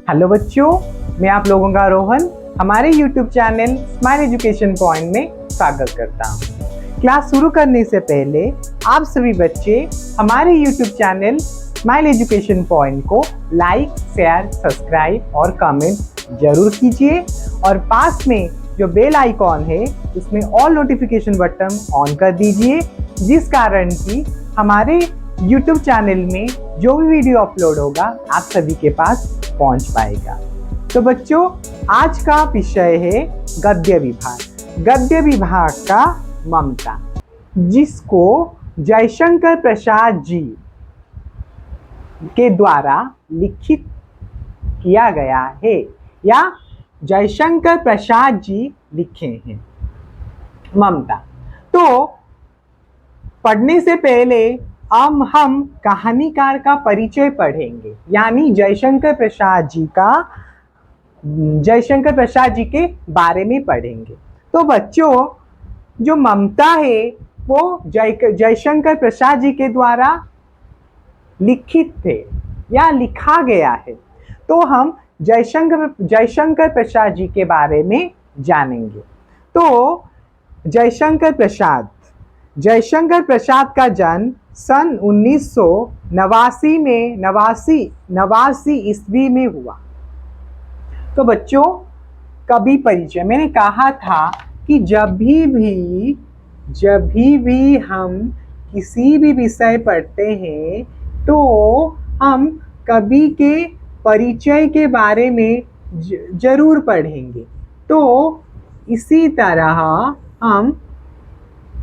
Hello बच्चों, मैं आप लोगों का रोहन हमारे YouTube channel smile education point में स्वागत करता हूँ। क्लास शुरू करने से पहले आप सभी बच्चे हमारे YouTube channel smile education point को लाइक, शेयर, सब्सक्राइब और कमेंट जरूर कीजिए और पास में जो बेल आइकॉन है उसमें ऑल नोटिफिकेशन बटन ऑन कर दीजिए, जिस कारण कि हमारे YouTube चैनल में जो भी वीडियो अपलोड होगा आप सभी के पास पहुंच पाएगा। तो बच्चों, आज का विषय है गद्य विभाग। गद्य विभाग का ममता, जिसको जयशंकर प्रसाद जी के द्वारा लिखित किया गया है या जयशंकर प्रसाद जी लिखे हैं। ममता तो पढ़ने से पहले अब हम कहानीकार का परिचय पढ़ेंगे, यानी जयशंकर प्रसाद जी के बारे में पढ़ेंगे। तो बच्चों, जो ममता है वो जयशंकर प्रसाद जी के द्वारा लिखित थे या लिखा गया है। तो हम जयशंकर प्रसाद जी के बारे में जानेंगे। तो जयशंकर प्रसाद का जन्म सन 1989 ईस्वी में हुआ। तो बच्चों, कभी परिचय, मैंने कहा था कि जब भी हम किसी भी विषय पढ़ते हैं तो हम कवि के परिचय के बारे में जरूर पढ़ेंगे। तो इसी तरह हम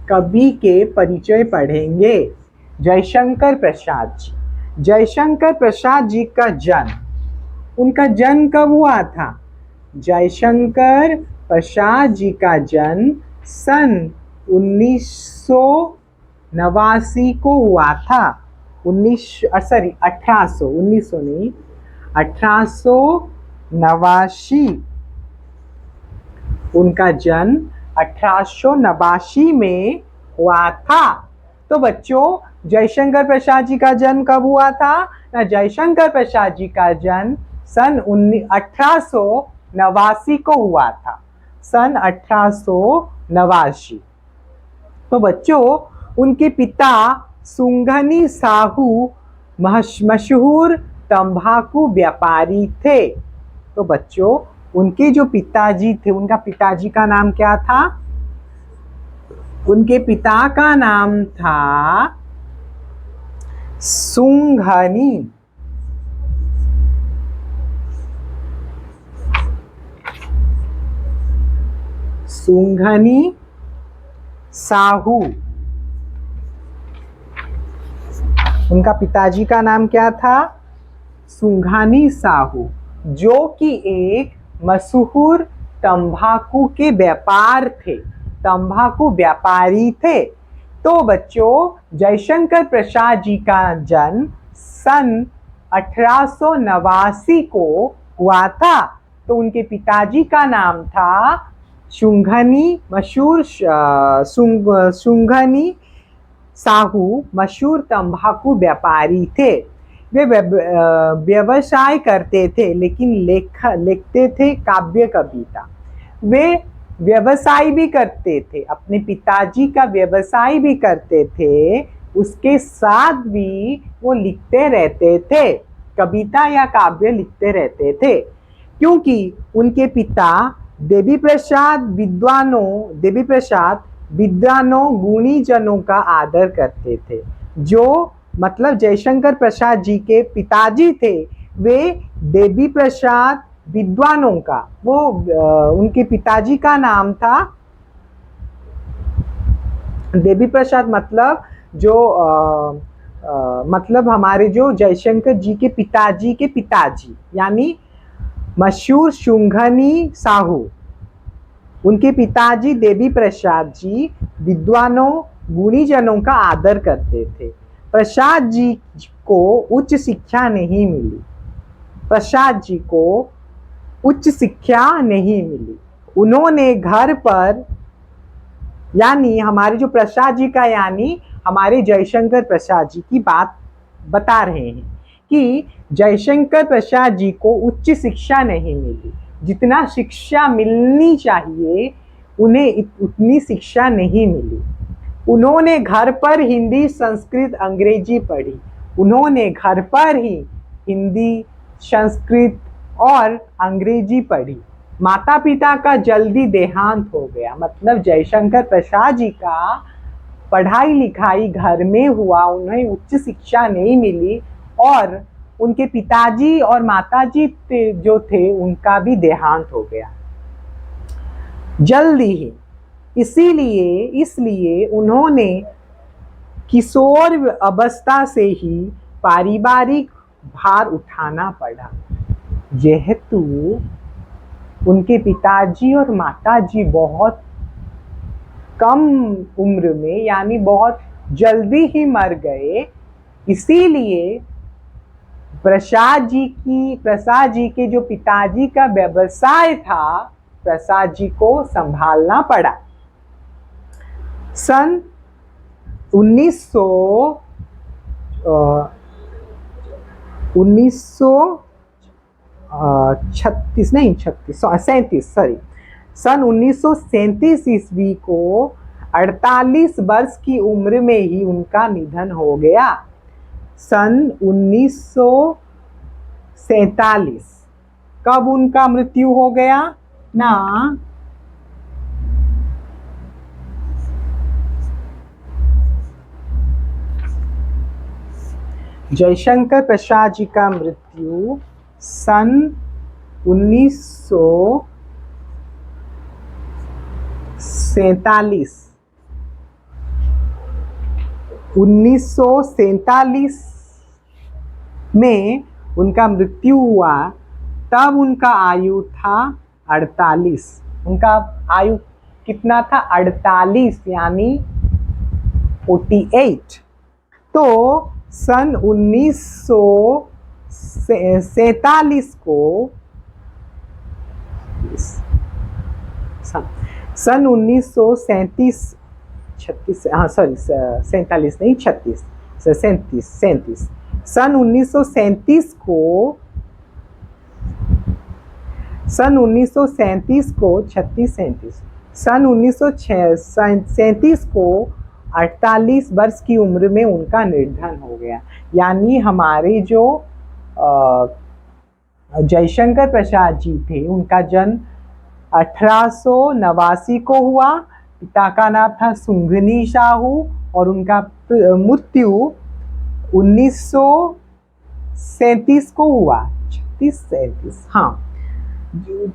कवि के परिचय पढ़ेंगे। जयशंकर प्रसाद जी का जन्म, उनका जन्म कब हुआ था? जयशंकर प्रसाद जी का जन्म सन 1989 को हुआ था। 1889 उनका जन्म 1889 में हुआ था। तो बच्चों, जयशंकर प्रसाद जी का जन्म कब हुआ था? ना, जयशंकर प्रसाद जी का जन्म सन 1889 को हुआ था। सन 1889। तो बच्चों, उनके पिता सुंघनी साहू मशहूर तंबाकू व्यापारी थे। तो बच्चों, उनके जो पिताजी थे, उनका पिताजी का नाम क्या था? उनके पिता का नाम था सुंघनी साहू। उनका पिताजी का नाम क्या था? सुंघनी साहू, जो कि एक मशहूर तंबाकू के तंबाकू व्यापारी थे। तो बच्चों, जयशंकर प्रसाद जी का जन्म सन 1889 को हुआ था। तो उनके पिताजी का नाम था सुंघनी साहू, मशहूर तंबाकू व्यापारी थे। वे व्यवसाय करते थे, लेकिन लिखते थे काव्य कविता। वे व्यवसाय भी करते थे, अपने पिताजी का व्यवसाय भी करते थे, उसके साथ भी वो लिखते रहते थे, कविता या काव्य लिखते रहते थे। क्योंकि उनके पिता देवी प्रसाद विद्वानों गुणी जनों का आदर करते थे। जो मतलब जयशंकर प्रसाद जी के पिताजी थे, वे देवी प्रसाद विद्वानों का, वो उनके पिताजी का नाम था देवी प्रसाद। मतलब जो मतलब हमारे जो जयशंकर जी के पिताजी यानी मशहूर सुंघनी साहू, उनके पिताजी देवी प्रसाद जी विद्वानों गुणीजनों का आदर करते थे। प्रसाद जी को उच्च शिक्षा नहीं मिली। उन्होंने घर पर, यानी हमारे जो प्रसाद जी का, यानी हमारे जयशंकर प्रसाद जी की बात बता रहे हैं कि जयशंकर प्रसाद जी को उच्च शिक्षा नहीं मिली, जितना शिक्षा मिलनी चाहिए उन्हें उतनी शिक्षा नहीं मिली। उन्होंने घर पर हिंदी, संस्कृत, अंग्रेजी पढ़ी। उन्होंने घर पर ही हिंदी, संस्कृत और अंग्रेजी पढ़ी। माता पिता का जल्दी देहांत हो गया, मतलब जयशंकर प्रसाद जी का पढ़ाई लिखाई घर में हुआ, उन्हें उच्च शिक्षा नहीं मिली और उनके पिताजी और माताजी जो थे उनका भी देहांत हो गया जल्दी ही। इसलिए उन्होंने किशोर अवस्था से ही पारिवारिक भार उठाना पड़ा, जेहेतु उनके पिताजी और माताजी बहुत कम उम्र में यानी बहुत जल्दी ही मर गए। इसीलिए प्रसाद जी के जो पिताजी का व्यवसाय था, प्रसाद जी को संभालना पड़ा। सन 1937 ईस्वी को 48 वर्ष की उम्र में ही उनका निधन हो गया। सन 1947 कब उनका मृत्यु हो गया ना, जयशंकर प्रसाद जी का मृत्यु सन 1947 में उनका मृत्यु हुआ। तब उनका आयु था 48। उनका आयु कितना था? 48 यानी 48। तो सन 1947 को सन 1937 37 नहीं 36 37 सन 1937 को 1937 को 48 वर्ष की उम्र में उनका निधन हो गया। यानी हमारे जो जयशंकर प्रसाद जी थे, उनका जन्म 1889 को हुआ। पिता का नाम था सुंघनी साहू और उनका मृत्यु 1937 को हुआ। 36-37 हाँ,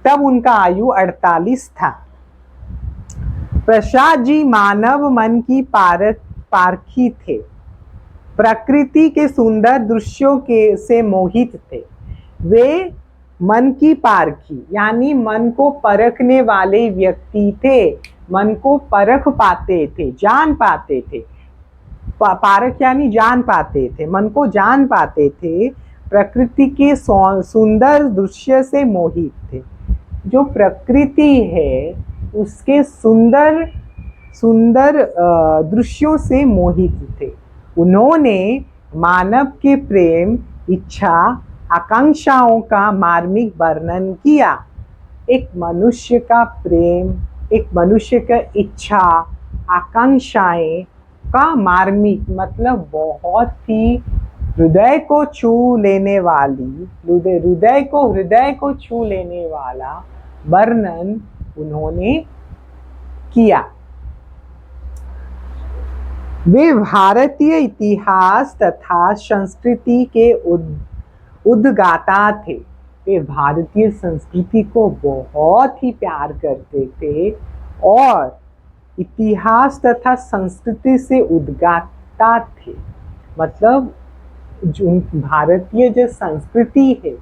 तब उनका आयु 48 था। प्रसाद जी मानव मन की पारखी थे। प्रकृति के सुंदर दृश्यों से मोहित थे। वे मन की पारखी यानी मन को परखने वाले व्यक्ति थे। मन को परख पाते थे, जान पाते थे। पारख यानी जान पाते थे, मन को जान पाते थे। प्रकृति के सुंदर दृश्य से मोहित थे। जो प्रकृति है उसके सुंदर दृश्यों से मोहित थे। उन्होंने मानव के प्रेम, इच्छा, आकांक्षाओं का मार्मिक वर्णन किया। एक मनुष्य का प्रेम, एक मनुष्य का इच्छा, आकांक्षाएं का मार्मिक मतलब बहुत ही हृदय को छू लेने वाली, हृदय को छू लेने वाला वर्णन उन्होंने किया। वे भारतीय इतिहास तथा संस्कृति के उद्गाता थे। वे भारतीय संस्कृति को बहुत ही प्यार करते थे और इतिहास तथा संस्कृति से उद्गाता थे। मतलब जो भारतीय जो संस्कृति है,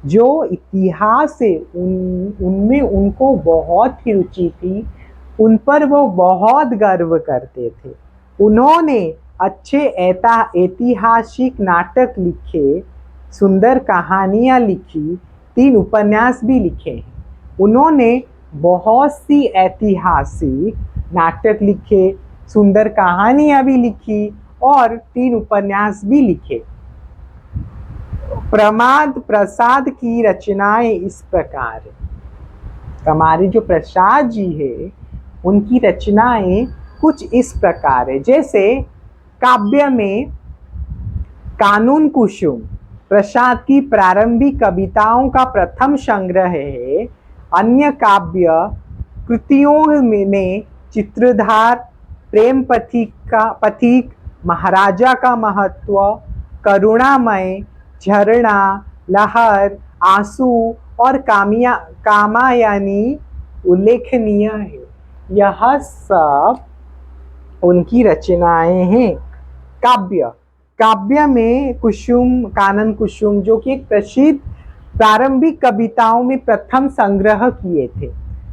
जो इतिहास है, उनमें उनको बहुत ही रुचि थी। उन पर वो बहुत गर्व करते थे। उन्होंने अच्छे ऐतिहासिक नाटक लिखे, सुंदर कहानियाँ लिखी, 3 उपन्यास भी लिखे हैं। उन्होंने बहुत सी ऐतिहासिक नाटक लिखे, सुंदर कहानियाँ भी लिखी और 3 उपन्यास भी लिखे। प्रमाद प्रसाद की रचनाएं इस प्रकार है। हमारे जो प्रसाद जी है उनकी रचनाएं कुछ इस प्रकार है। जैसे काव्य में कानून कुसुम प्रसाद की प्रारंभिक कविताओं का प्रथम संग्रह है। अन्य काव्य कृतियों में चित्रधार, प्रेम पथिक, महाराजा का महत्व, करुणामय, झरना, लहर, आंसू और कामायनी उल्लेखनीय है। यह सब उनकी रचनाएं हैं। काव्य में कुसुम, कानन कुसुम जो कि एक प्रसिद्ध प्रारंभिक कविताओं में प्रथम संग्रह किए थे।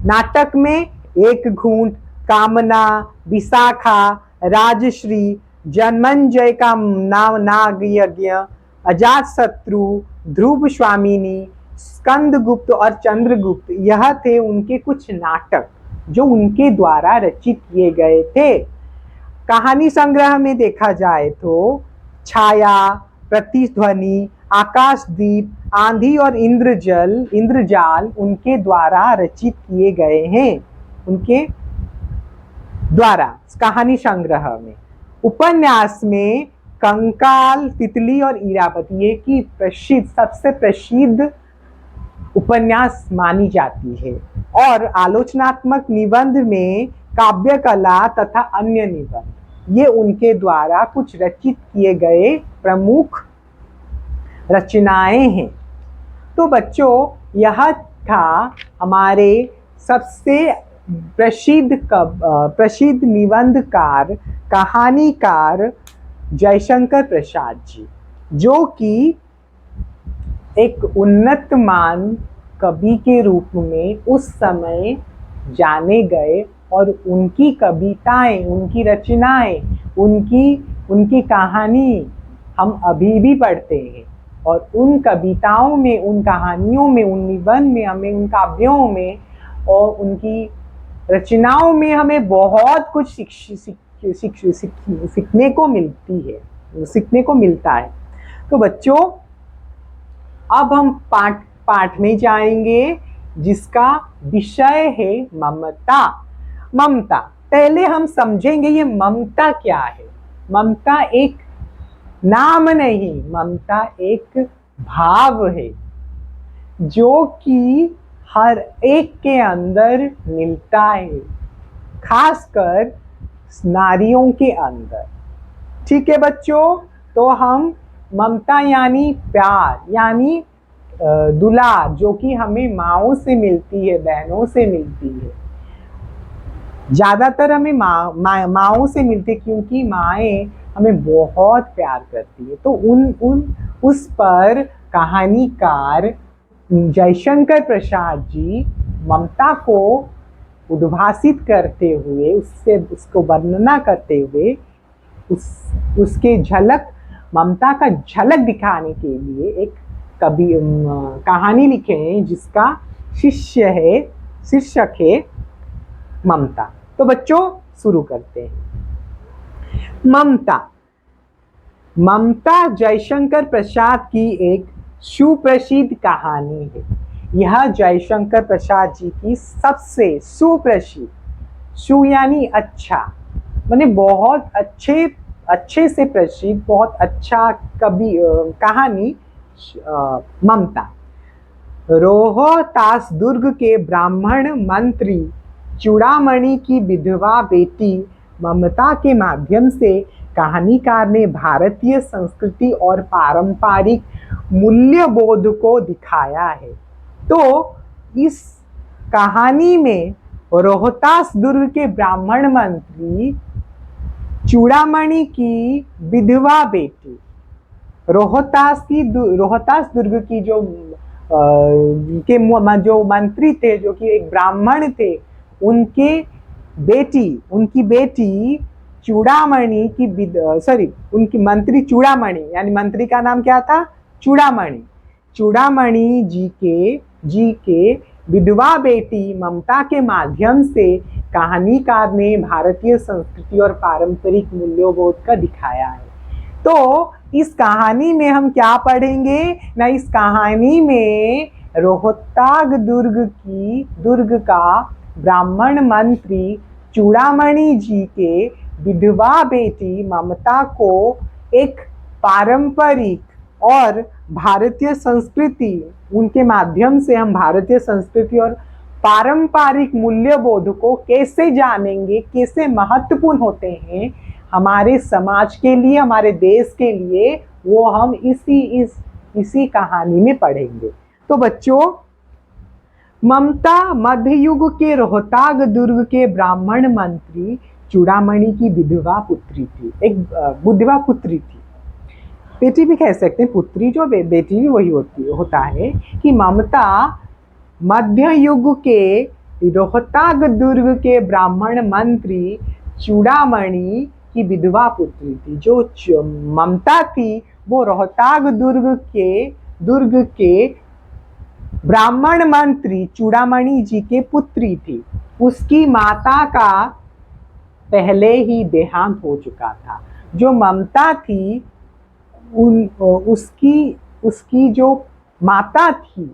नाटक में एक घूंट, कामना, विशाखा, राजश्री, जन्मंजय का नाग यज्ञ, अजात शत्रु, ध्रुव स्वामिनी, स्कंदगुप्त और चंद्रगुप्त, यह थे उनके कुछ नाटक जो उनके द्वारा रचित किए गए थे। कहानी संग्रह में देखा जाए तो छाया, प्रतिध्वनि, आकाशदीप, आंधी और इंद्रजाल उनके द्वारा रचित किए गए हैं। उनके द्वारा कहानी संग्रह में। उपन्यास में कंकाल, तितली और इरावती, ये की प्रसिद्ध, सबसे प्रसिद्ध उपन्यास मानी जाती है। और आलोचनात्मक निबंध में काव्य कला तथा अन्य निबंध, ये उनके द्वारा कुछ रचित किए गए प्रमुख रचनाएं हैं। तो बच्चों, यह था हमारे सबसे प्रसिद्ध निबंधकार, कहानीकार जयशंकर प्रसाद जी, जो कि एक उन्नत मान कवि के रूप में उस समय जाने गए। और उनकी कविताएं, उनकी रचनाएं, उनकी कहानी हम अभी भी पढ़ते हैं। और उन कविताओं में, उन कहानियों में, उन निबंध में, हमें उन काव्यों में और उनकी रचनाओं में हमें बहुत कुछ सीखने को मिलती है, सीखने को मिलता है। तो बच्चों, अब हम पाठ में जाएंगे जिसका विषय है ममता। ममता, पहले हम समझेंगे ये ममता क्या है। ममता एक नाम नहीं, ममता एक भाव है जो कि हर एक के अंदर मिलता है, खासकर नारियों के अंदर। ठीक है बच्चों, तो हम ममता यानी प्यार, यानी दुलार, जो कि हमें माँओं से मिलती है, बहनों से मिलती है। ज्यादातर हमें माँओं से मिलती है, क्योंकि माएँ हमें बहुत प्यार करती है। तो उस पर कहानीकार जयशंकर प्रसाद जी ममता को उद्भासित करते हुए, उसको वर्णना करते हुए, उसके ममता का झलक दिखाने के लिए एक कहानी लिखे हैं जिसका शीर्षक है ममता। तो बच्चों, शुरू करते हैं। ममता जयशंकर प्रसाद की एक सुप्रसिद्ध कहानी है। यह जयशंकर प्रसाद जी की सबसे सुप्रसिद्ध, सु यानी अच्छा, माने बहुत अच्छे से प्रसिद्ध, बहुत अच्छा कहानी ममता। रोहतास दुर्ग के ब्राह्मण मंत्री चूड़ामणि की विधवा बेटी ममता के माध्यम से कहानीकार ने भारतीय संस्कृति और पारंपरिक मूल्यबोध को दिखाया है। तो इस कहानी में रोहतास दुर्ग के ब्राह्मण मंत्री चूड़ामणि की विधवा बेटी, रोहतास दुर्ग की जो मंत्री थे, जो कि एक ब्राह्मण थे, उनकी बेटी चूड़ामणि की उनकी मंत्री चूड़ामणि, यानी मंत्री का नाम क्या था? चूड़ामणि जी के विधवा बेटी ममता के माध्यम से कहानीकार ने भारतीय संस्कृति और पारंपरिक मूल्यबोध का दिखाया है। तो इस कहानी में हम क्या पढ़ेंगे ना, इस कहानी में रोहताग दुर्ग का ब्राह्मण मंत्री चूड़ामणि जी के विधवा बेटी ममता को एक पारंपरिक और भारतीय संस्कृति, उनके माध्यम से हम भारतीय संस्कृति और पारंपरिक मूल्यबोध को कैसे जानेंगे, कैसे महत्वपूर्ण होते हैं हमारे समाज के लिए, हमारे देश के लिए, वो हम इसी कहानी में पढ़ेंगे। तो बच्चों, ममता मध्ययुग के रोहताग दुर्ग के ब्राह्मण मंत्री चूड़ामणि की विधवा पुत्री थी, एक विधवा पुत्री थी, बेटी भी कह सकते हैं, पुत्री जो बेटी भी वही होता है कि ममता मध्य युग के रोहताग दुर्ग के ब्राह्मण मंत्री चूड़ामणि की विधवा पुत्री थी। जो ममता थी वो रोहताग दुर्ग के ब्राह्मण मंत्री चूड़ामणि जी के पुत्री थी। उसकी माता का पहले ही देहांत हो चुका था। जो ममता थी उसकी जो माता थी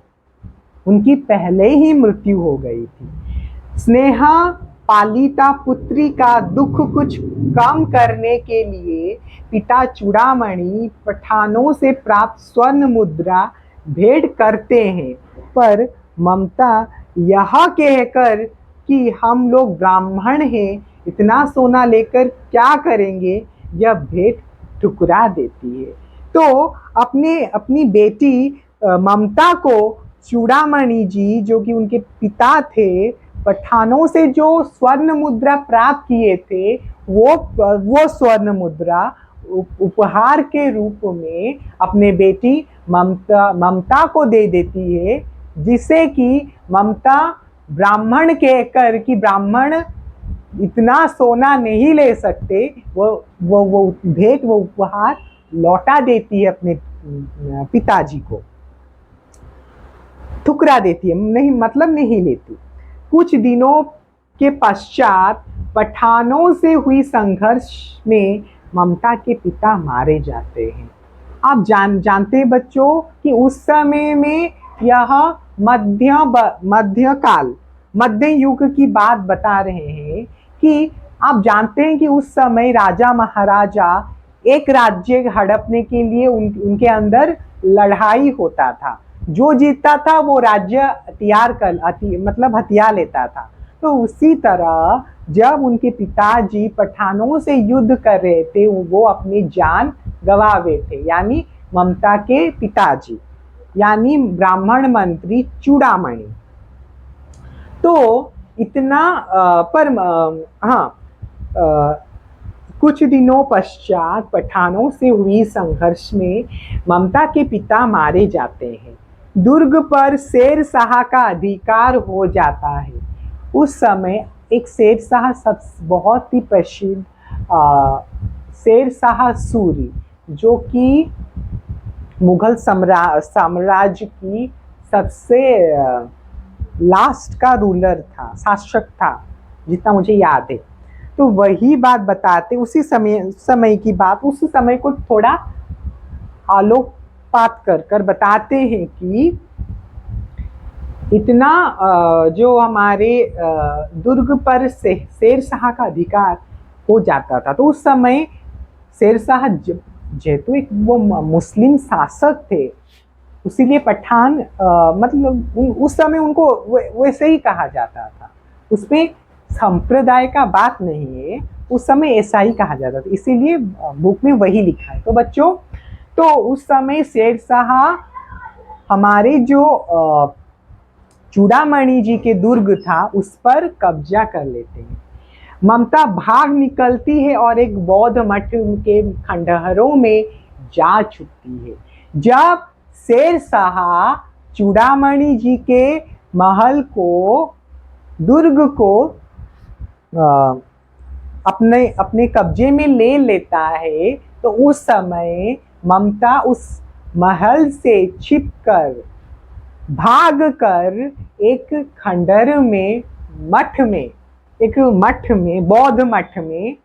उनकी पहले ही मृत्यु हो गई थी। स्नेहा पालिता पुत्री का दुख कुछ कम करने के लिए पिता चूड़ामणि पठानों से प्राप्त स्वर्ण मुद्रा भेंट करते हैं, पर ममता यह कहकर कि हम लोग ब्राह्मण हैं, इतना सोना लेकर क्या करेंगे, यह भेंट ठुकरा देती है। तो अपनी बेटी ममता को चूड़ामणि जी, जो कि उनके पिता थे, पठानों से जो स्वर्ण मुद्रा प्राप्त किए थे, वो स्वर्ण मुद्रा उपहार के रूप में अपने बेटी ममता को दे देती है, जिससे कि ममता ब्राह्मण कहकर कि ब्राह्मण इतना सोना नहीं ले सकते, वो भेंट, वो उपहार लौटा देती है अपने पिताजी को, ठुकरा देती है, नहीं लेती। कुछ दिनों के पश्चात पठानों से हुई संघर्ष में ममता के पिता मारे जाते हैं। आप जानते हैं बच्चों कि उस समय में यह मध्य युग की बात बता रहे हैं कि आप जानते हैं कि उस समय राजा महाराजा एक राज्य हड़पने के लिए उनके अंदर लड़ाई होता था। जो जीतता था वो राज्य हथिया लेता था। तो उसी तरह जब उनके पिताजी पठानों से युद्ध कर रहे थे, वो अपनी जान गंवावे थे, यानी ममता के पिताजी, यानी ब्राह्मण मंत्री चूड़ामणि। तो इतना कुछ दिनों पश्चात पठानों से हुई संघर्ष में ममता के पिता मारे जाते हैं। दुर्ग पर शेर शाह का अधिकार हो जाता है। उस समय एक शेर शाह बहुत ही प्रसिद्ध शेर शाह सूरी, जो कि मुगल साम्राज्य की सबसे लास्ट का रूलर था, शासक था, जितना मुझे याद है। तो वही बात बताते, उसी समय की बात, उस समय को थोड़ा आलोकपात कर बताते हैं कि इतना जो हमारे दुर्ग पर शेर शाह का अधिकार हो जाता था। तो उस समय शेर शाह जेहेतु एक वो मुस्लिम शासक थे, इसीलिए पठान उस समय उनको वैसे ही कहा जाता था। उसमें संप्रदाय का बात नहीं है, उस समय ऐसा ही कहा जाता था, इसीलिए बुक में वही लिखा है। तो बच्चों, तो उस समय शेर शाह हमारे जो चूड़ामणि जी के दुर्ग था उस पर कब्जा कर लेते हैं। ममता भाग निकलती है और एक बौद्ध मठ के खंडहरों में जा छुपती है। जब शेर शाह चूड़ामणि जी के महल को, दुर्ग को अपने कब्जे में ले लेता है, तो उस समय ममता उस महल से छिपकर, भागकर एक खंडहर में, बौद्ध मठ में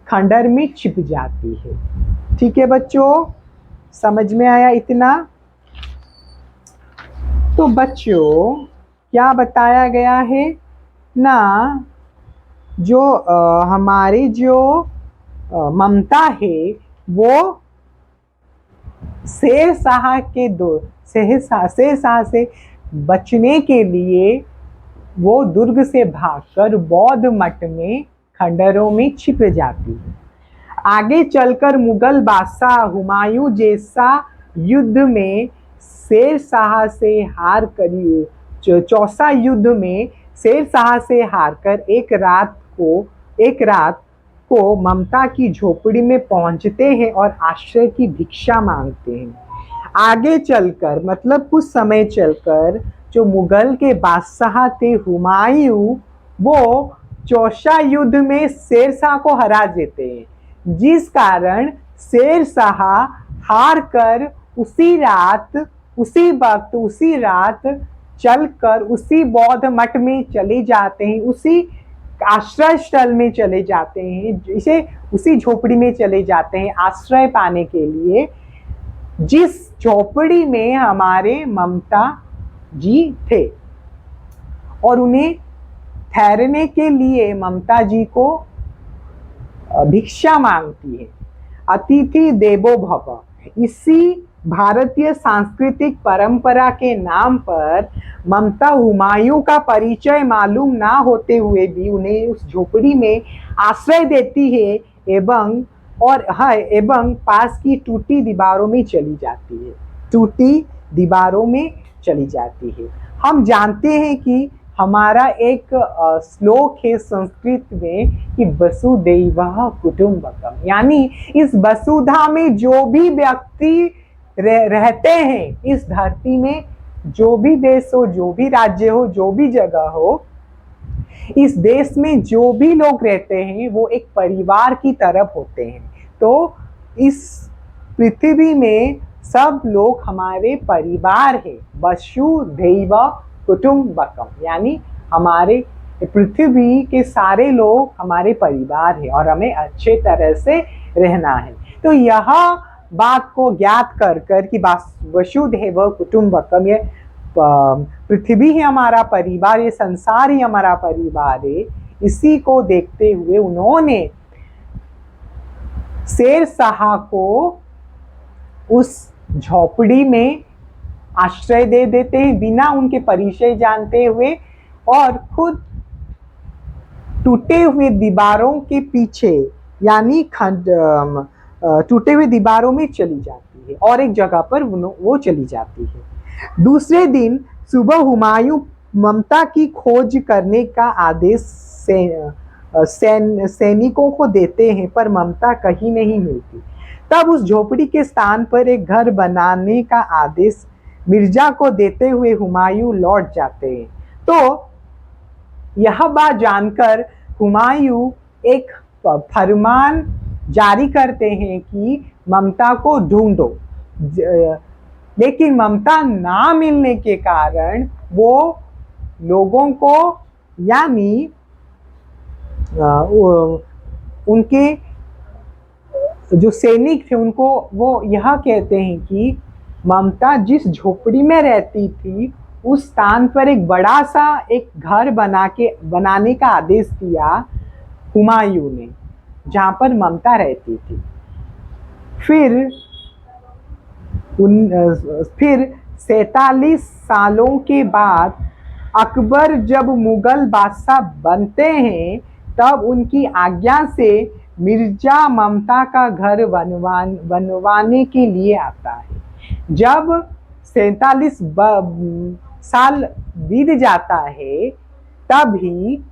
खंडहर में छिप जाती है। ठीक है बच्चों, समझ में आया इतना? तो बच्चों क्या बताया गया है ना, जो हमारी जो ममता है वो शेरशाह से बचने के लिए वो दुर्ग से भागकर बौद्ध मठ में खंडहरों में छिप जाती है। आगे चलकर मुगल बादशाह हुमायूं जैसा युद्ध में शेरशाह से हार कर चौसा युद्ध में शेरशाह से हारकर एक रात को ममता की झोपड़ी में पहुंचते हैं और आश्रय की भिक्षा मांगते हैं। आगे चलकर मतलब कुछ समय चलकर जो मुगल के बादशाह थे हुमायूं, वो चौसा युद्ध में शेरशाह को हरा देते हैं, जिस कारण शेरशाह हार कर उसी रात चलकर उसी बौद्ध मठ में चले जाते हैं, उसी आश्रय स्थल में चले जाते हैं, इसे उसी झोपड़ी में चले जाते हैं आश्रय पाने के लिए, जिस झोपड़ी में हमारे ममता जी थे। और उन्हें ठहरने के लिए ममता जी को भिक्षा मांगती है। अतिथि देवो भव, इसी भारतीय सांस्कृतिक परंपरा के नाम पर ममता हुमायूं का परिचय मालूम ना होते हुए भी उन्हें उस झोपड़ी में आश्रय देती है एवं पास की टूटी दीवारों में चली जाती है। हम जानते हैं कि हमारा एक श्लोक है संस्कृत में कि वसुदैवः कुटुंबकम, यानी इस वसुधा में जो भी व्यक्ति रहते हैं, इस धरती में जो भी देश हो, जो भी राज्य हो, जो भी जगह हो, इस देश में जो भी लोग रहते हैं वो एक परिवार की तरफ होते हैं। तो इस पृथ्वी में सब लोग हमारे परिवार है। वसुधैव कुटुंबकम, यानी हमारे पृथ्वी के सारे लोग हमारे परिवार है और हमें अच्छे तरह से रहना है। तो यह बात को ज्ञात कर कि वसुधैव कुटुंबकम, ये पृथ्वी ही हमारा परिवार, ये संसार ही हमारा परिवार है, इसी को देखते हुए उन्होंने शेरशाह को उस झोपड़ी में आश्रय दे देते हैं बिना उनके परिचय जानते हुए, और खुद टूटे हुए दीवारों के पीछे यानी टूटे हुए दीवारों में चली जाती है और एक जगह पर वो चली जाती है। दूसरे दिन सुबह हुमायूं ममता की खोज करने का आदेश सैनिकों को देते हैं, पर ममता कहीं नहीं मिलती। तब उस झोपड़ी के स्थान पर एक घर बनाने का आदेश मिर्जा को देते हुए हुमायूं लौट जाते हैं। तो यह बात जानकर हुमायूं एक फरमान जारी करते हैं कि ममता को ढूंढो, लेकिन ममता ना मिलने के कारण वो लोगों को यानी उनके जो सैनिक थे उनको वो यह कहते हैं कि ममता जिस झोपड़ी में रहती थी उस स्थान पर एक बड़ा सा एक घर बनाने का आदेश दिया हुमायूं ने, जहां पर ममता रहती थी। फिर 47 सालों के बाद अकबर जब मुगल बादशाह बनते हैं, तब उनकी आज्ञा से मिर्जा ममता का घर बनवाने के लिए आता है। जब 47 साल बीत जाता है, तभी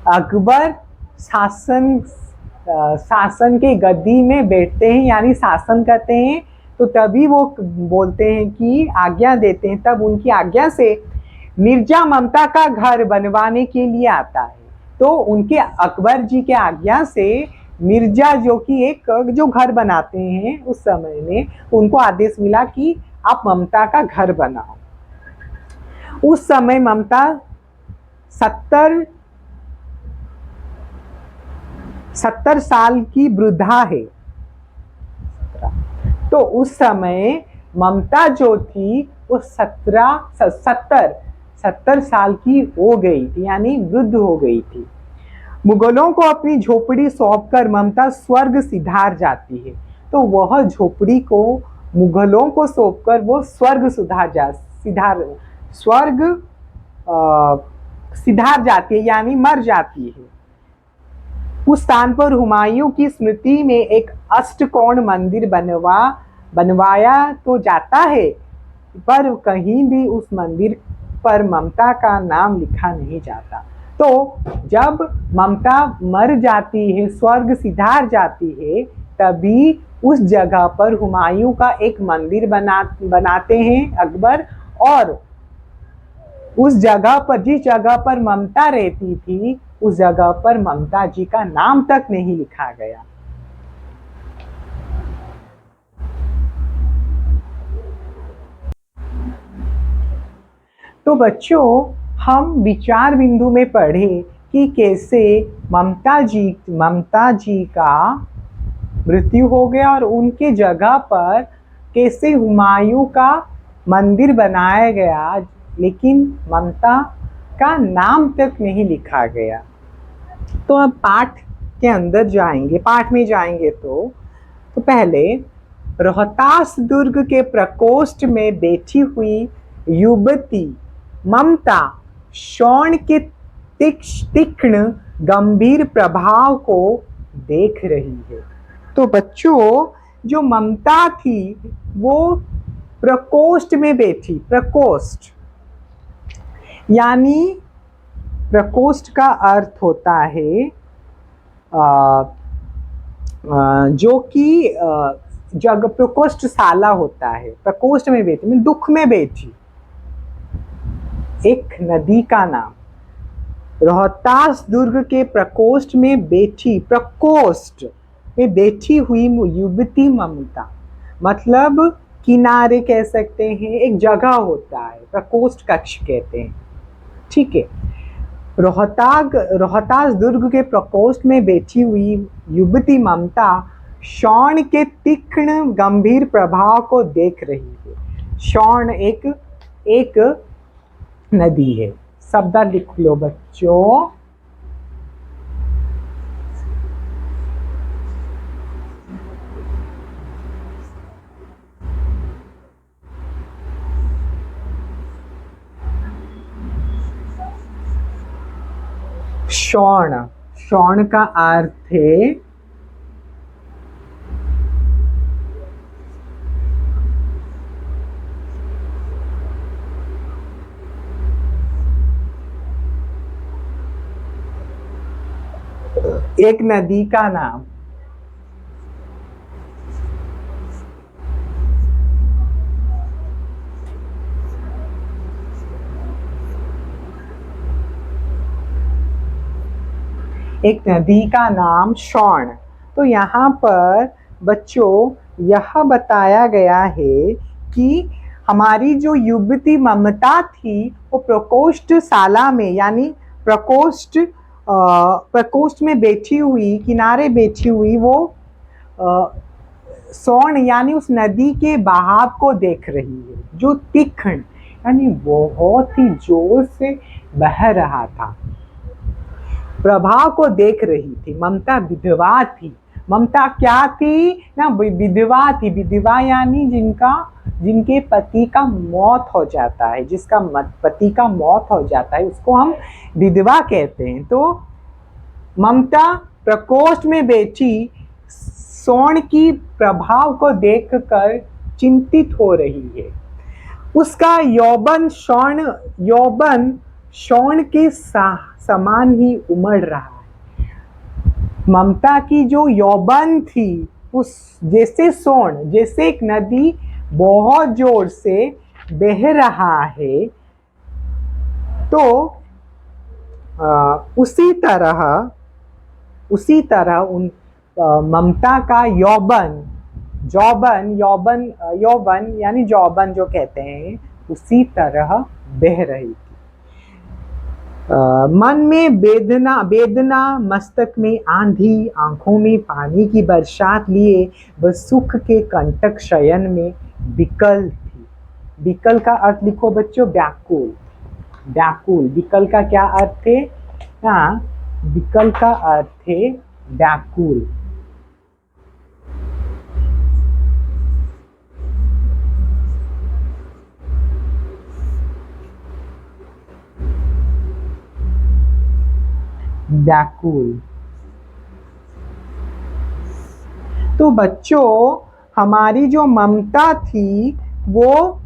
अकबर शासन के गद्दी में बैठते हैं यानी शासन करते हैं। तो तभी वो बोलते हैं कि आज्ञा देते हैं, तब उनकी आज्ञा से मिर्जा ममता का घर बनवाने के लिए आता है। तो उनके अकबर जी के आज्ञा से मिर्जा जो कि एक जो घर बनाते हैं उस समय में उनको आदेश मिला कि आप ममता का घर बनाओ। उस समय ममता 70 साल की वृद्धा है। तो उस समय ममता जो थी वो 70 साल की हो गई थी, यानी वृद्ध हो गई थी। मुगलों को अपनी झोपड़ी सौंपकर ममता स्वर्ग सिधार जाती है। तो वह झोपड़ी को मुगलों को सौंपकर वो स्वर्ग सिधार जाती है, यानी मर जाती है। उस स्थान पर हुमायूं की स्मृति में एक अष्टकोण मंदिर बनवाया तो जाता है, पर कहीं भी उस मंदिर पर ममता का नाम लिखा नहीं जाता। तो जब ममता मर जाती है, स्वर्ग सिधार जाती है, तभी उस जगह पर हुमायूं का एक मंदिर बनाते हैं अकबर, और उस जगह पर, जिस जगह पर ममता रहती थी, उस जगह पर ममता जी का नाम तक नहीं लिखा गया। तो बच्चों, हम विचार बिंदु में पढ़े कि कैसे ममता जी का मृत्यु हो गया और उनके जगह पर कैसे हुमायूं का मंदिर बनाया गया, लेकिन ममता का नाम तक नहीं लिखा गया। तो अब पाठ के अंदर जाएंगे, पाठ में जाएंगे तो पहले रोहतास दुर्ग के प्रकोष्ठ में बैठी हुई युवती ममता शौन के तीक्ष्ण गंभीर प्रभाव को देख रही है। तो बच्चों, जो ममता थी वो प्रकोष्ठ में बैठी, प्रकोष्ठ यानी प्रकोष्ठ का अर्थ होता है जो कि जग प्रकोष्ठ शाला होता है। प्रकोष्ठ में बैठी में दुख में बैठी। एक नदी का नाम, रोहतास दुर्ग के प्रकोष्ठ में बैठी, प्रकोष्ठ में बैठी हुई युवती ममता, मतलब किनारे कह सकते हैं, एक जगह होता है, प्रकोष्ठ कक्ष कहते हैं, ठीक है। रोहतास दुर्ग के प्रकोष्ठ में बैठी हुई युवती ममता शौन के तीक्ष्ण गंभीर प्रभाव को देख रही है। शौन एक नदी है। शब्द लिख लो बच्चों। शौन, शौन का अर्थ है एक नदी का नाम। एक नदी का नाम शौन। तो यहाँ पर बच्चों यह बताया गया है कि हमारी जो युवती ममता थी वो प्रकोष्ठ शाला में, यानी प्रकोष्ठ में बैठी हुई, किनारे बैठी हुई वो शौन यानी उस नदी के बहाव को देख रही है, जो तीक्ष्ण यानी बहुत ही जोर से बह रहा था, प्रभाव को देख रही थी। ममता विधवा थी। ममता क्या थी ना, विधवा थी। विधवा यानी जिनके पति का मौत हो जाता है, जिसका पति का मौत हो जाता है, उसको हम विधवा कहते हैं। तो ममता प्रकोष्ठ में बैठी शौन की प्रभाव को देखकर चिंतित हो रही है। उसका यौवन शौन के समान ही उमड़ रहा है। ममता की जो यौवन थी, उस जैसे शौन, जैसे एक नदी बहुत जोर से बह रहा है, तो उसी तरह उन ममता का यौवन यानी जौबन जो कहते हैं, उसी तरह बह रही थी। मन में वेदना वेदना, मस्तक में आंधी, आंखों में पानी की बरसात लिए वह सुख के कंटक शयन में विकल थी। विकल का अर्थ लिखो बच्चों, व्याकुल। व्याकुल, विकल का क्या अर्थ है? हाँ, विकल का अर्थ है व्याकुल। व्याकुल। तो बच्चों, हमारी जो ममता थी वो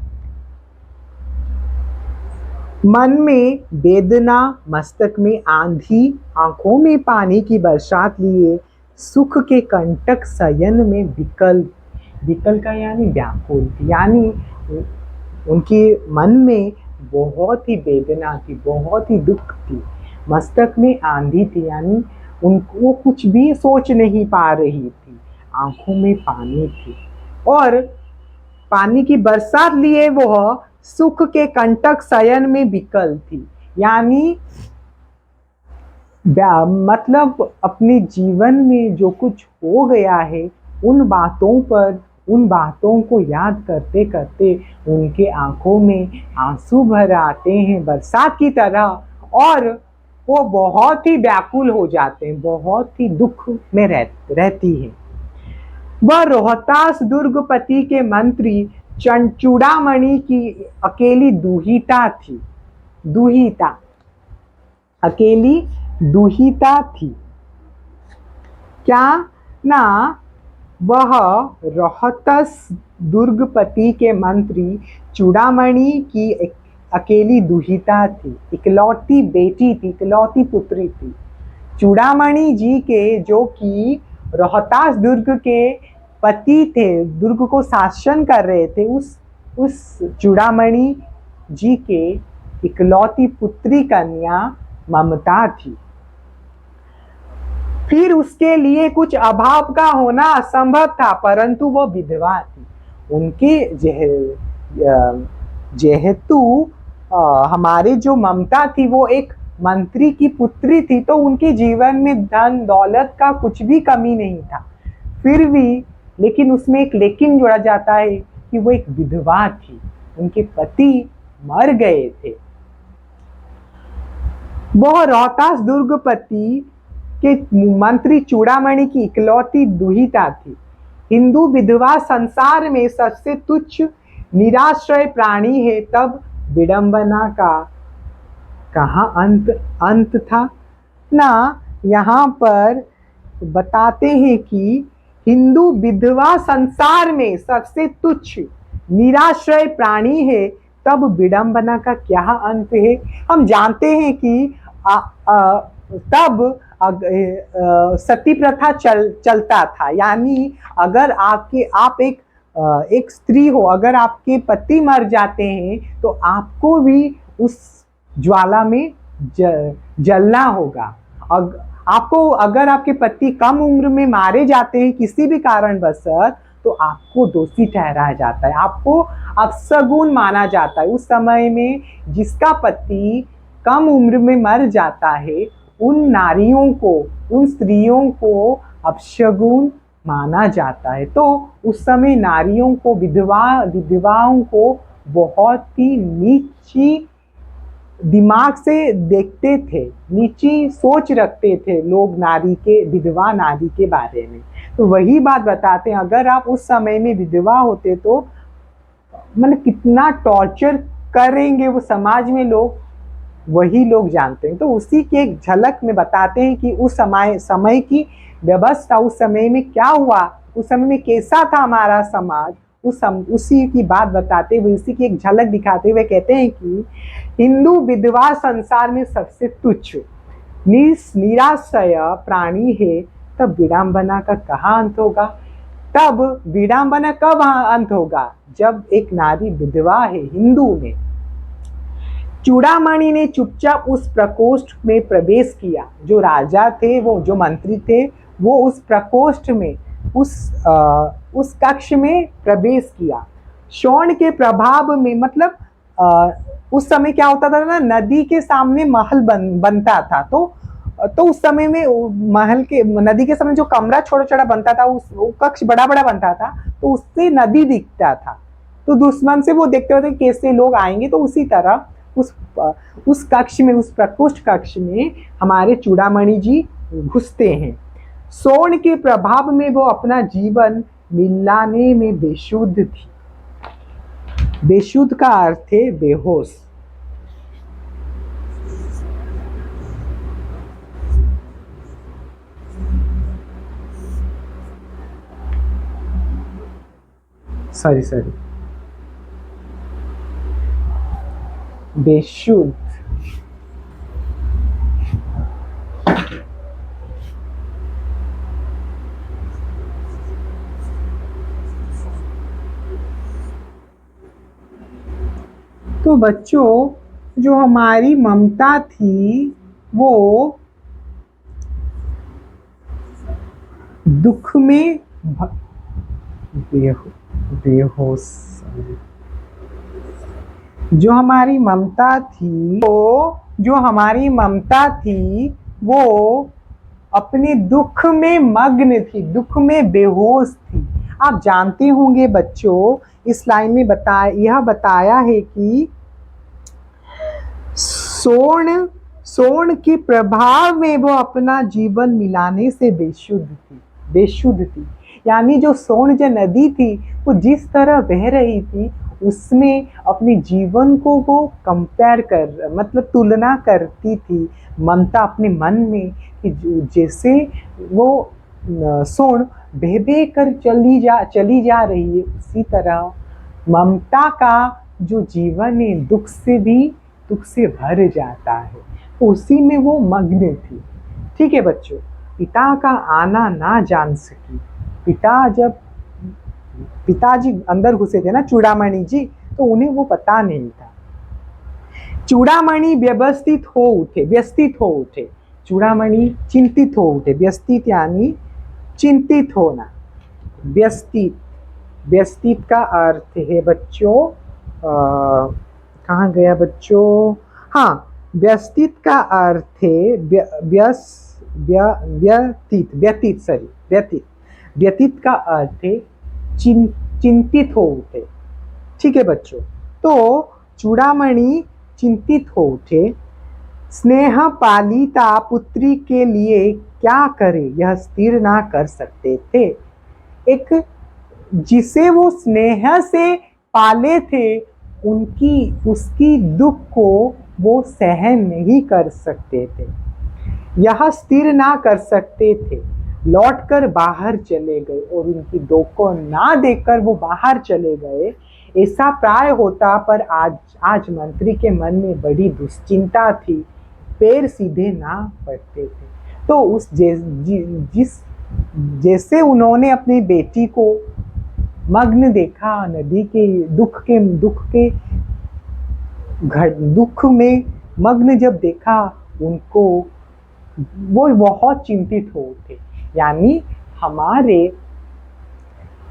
मन में वेदना, मस्तक में आंधी, आंखों में पानी की बरसात लिए सुख के कंटक शयन में विकल। विकल का यानी व्याकुल थी, यानी उनके मन में बहुत ही वेदना थी, बहुत ही दुख थी। मस्तक में आंधी थी, यानी उनको कुछ भी सोच नहीं पा रही थी। आंखों में पानी थी और पानी की बरसात लिए वह सुख के कंटक शयन में विकल थी, यानी मतलब अपने जीवन में जो कुछ हो गया है उन बातों को याद करते करते उनके आंखों में आंसू भर आते हैं बरसात की तरह, और वो बहुत ही व्याकुल हो जाते हैं, बहुत ही दुख में रहती है। वह रोहतास दुर्गपति के मंत्री चूड़ामणि की अकेली दुहिता थी। दुहिता, अकेली दुहिता थी। क्या ना, वह रोहतस दुर्गपति के मंत्री चूड़ामणि की अकेली दुहिता थी, इकलौती बेटी थी, इकलौती पुत्री थी। चूड़ामणि जी के, जो कि रोहतास दुर्ग के पति थे, दुर्ग को शासन कर रहे थे, उस चूड़ामणि जी के इकलौती पुत्री कन्या ममता थी। फिर उसके लिए कुछ अभाव का होना असंभव था, परंतु वो विधवा थी। उनके जेहेतु हमारे जो ममता थी वो एक मंत्री की पुत्री थी, तो उनके जीवन में धन दौलत का कुछ भी कमी नहीं था। फिर भी लेकिन उसमें एक लेकिन जोड़ा जाता है कि वो एक विधवा थी, उनके पति मर गए थे। वह रोहतास दुर्गपति के मंत्री चूड़ामणि की इकलौती दुहिता थी। हिंदू विधवा संसार में सबसे तुच्छ निराश्रय प्राणी है, तब विडंबना का कहाँ अंत था ना। यहाँ पर बताते हैं कि हिंदू विधवा संसार में सबसे तुच्छ निराश्रय प्राणी है, तब विडंबना का क्या अंत है। हम जानते हैं कि तब सती प्रथा चलता था, यानी अगर आप एक स्त्री हो, अगर आपके पति मर जाते हैं तो आपको भी उस ज्वाला में जलना होगा। आपको, अगर आपके पति कम उम्र में मारे जाते हैं किसी भी कारणवश, तो आपको दोषी ठहराया जाता है, आपको अपशगुन माना जाता है। उस समय में जिसका पति कम उम्र में मर जाता है, उन नारियों को, उन स्त्रियों को अपशगुन माना जाता है। तो उस समय नारियों को, विधवाओं को बहुत ही नीची दिमाग से देखते थे, नीची सोच रखते थे लोग नारी के, विधवा नारी के बारे में। तो वही बात बताते हैं, अगर आप उस समय में विधवा होते तो मतलब कितना टॉर्चर करेंगे वो समाज में लोग, वही लोग जानते हैं। तो उसी की एक झलक में बताते हैं कि उस समय की व्यवस्था, उस समय में क्या हुआ, उस समय में कैसा था हमारा समाज, उसी की बात बताते हुए, उसी की एक झलक दिखाते हुए कहते हैं कि हिंदू विधवा संसार में सबसे तुच्छ निराश्रय प्राणी है, तब विडंबना का कहाँ अंत होगा। तब विडंबना कब अंत होगा, जब एक नारी विधवा है हिंदू में। चूड़ामणि ने चुपचाप उस प्रकोष्ठ में प्रवेश किया। जो राजा थे, वो जो मंत्री थे, वो उस प्रकोष्ठ में, उस कक्ष में प्रवेश किया। शौण के प्रभाव में, मतलब उस समय क्या होता था ना, नदी के सामने महल बनता था, तो उस समय में महल के नदी के सामने जो कमरा छोटा छोटा बनता था, वो कक्ष बड़ा बड़ा बनता था, तो उससे नदी दिखता था। तो दुश्मन से वो देखते होते कैसे लोग आएंगे, तो उसी तरह उस कक्ष में, उस प्रकोष्ठ कक्ष में हमारे चूड़ामणि जी घुसते हैं। सोन के प्रभाव में वो अपना जीवन मिलाने में बेशुद्ध थी। बेशुद्ध का अर्थ है बेहोश। सॉरी बेशुद्ध। तो बच्चों, जो हमारी ममता थी वो दुख में बेहोश। जो हमारी ममता थी वो अपने दुख में मग्न थी, दुख में बेहोश थी। आप जानते होंगे बच्चों, इस लाइन में यह बताया है कि सोन के प्रभाव में वो अपना जीवन मिलाने से बेशुद्ध थी। यानी जो सोन जो नदी थी, वो जिस तरह बह रही थी, उसमें अपने जीवन को वो मतलब तुलना करती थी ममता अपने मन में, कि जैसे वो सोन बह बह कर चली जा रही है, उसी तरह ममता का जो जीवन है दुख से भर जाता है। उसी में वो मग्न थी। ठीक है बच्चों, पिता का आना ना जान सकी। पिताजी अंदर घुसे थे ना, चूड़ामणि जी, तो उन्हें वो पता नहीं था। चूड़ामणि व्यवस्थित हो उठे। चूड़ामणि चिंतित हो उठे। व्यवस्थित यानी चिंतित होना। व्यवस्थित का अर्थ है बच्चों, कहाँ गया बच्चों, हाँ, व्यवस्थित का अर्थ है व्यतीत का अर्थ है चिंतित हो उठे। ठीक है बच्चों, तो चूड़ामणि चिंतित हो उठे। स्नेह पालिता पुत्री के लिए क्या करे, यह स्थिर ना कर सकते थे। एक जिसे वो स्नेह से पाले थे, उसकी दुख को वो सहन नहीं कर सकते थे, यह स्थिर ना कर सकते थे। लौटकर बाहर चले गए और उनकी दुख को ना देखकर वो बाहर चले गए। ऐसा प्राय होता, पर आज मंत्री के मन में बड़ी दुश्चिंता थी, पैर सीधे ना पड़ते थे। तो उस जैसे उन्होंने अपनी बेटी को मग्न देखा, नदी के दुख में मग्न जब देखा, उनको वो बहुत चिंतित हो उठे। यानी हमारे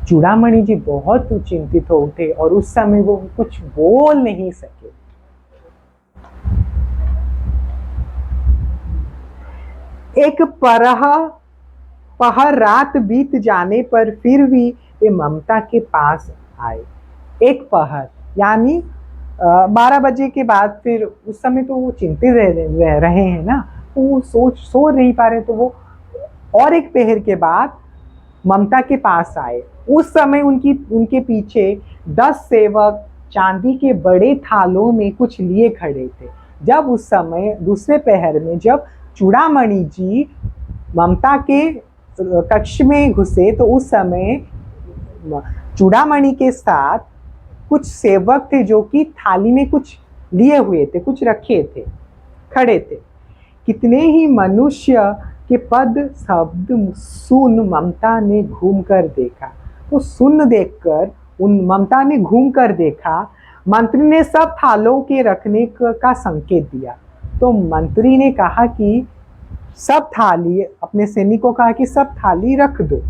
चूड़ामणि जी बहुत चिंतित हो उठे और उस समय वो कुछ बोल नहीं सके। एक पहर रात बीत जाने पर फिर भी वे ममता के पास आए। एक पहर यानी 12 बजे के बाद, फिर उस समय तो वो चिंतित रह रहे हैं ना, तो वो सो नहीं पा रहे, तो वो और एक पहर के बाद ममता के पास आए। उस समय उनके पीछे 10 सेवक चांदी के बड़े थालों में कुछ लिए खड़े थे। जब उस समय दूसरे पहर में जब चूड़ामणि जी ममता के कक्ष में घुसे, तो उस समय चूड़ामणि के साथ कुछ सेवक थे जो कि थाली में कुछ लिए हुए थे, कुछ रखे थे, खड़े थे। कितने ही मनुष्य के पद शब्द सुन ममता ने घूम कर देखा। तो सुन देखकर ममता ने घूम कर देखा। मंत्री ने सब थालों के रखने का संकेत दिया। तो मंत्री ने कहा कि सब थाली, अपने सैनिकों कहा कि सब थाली रख दो।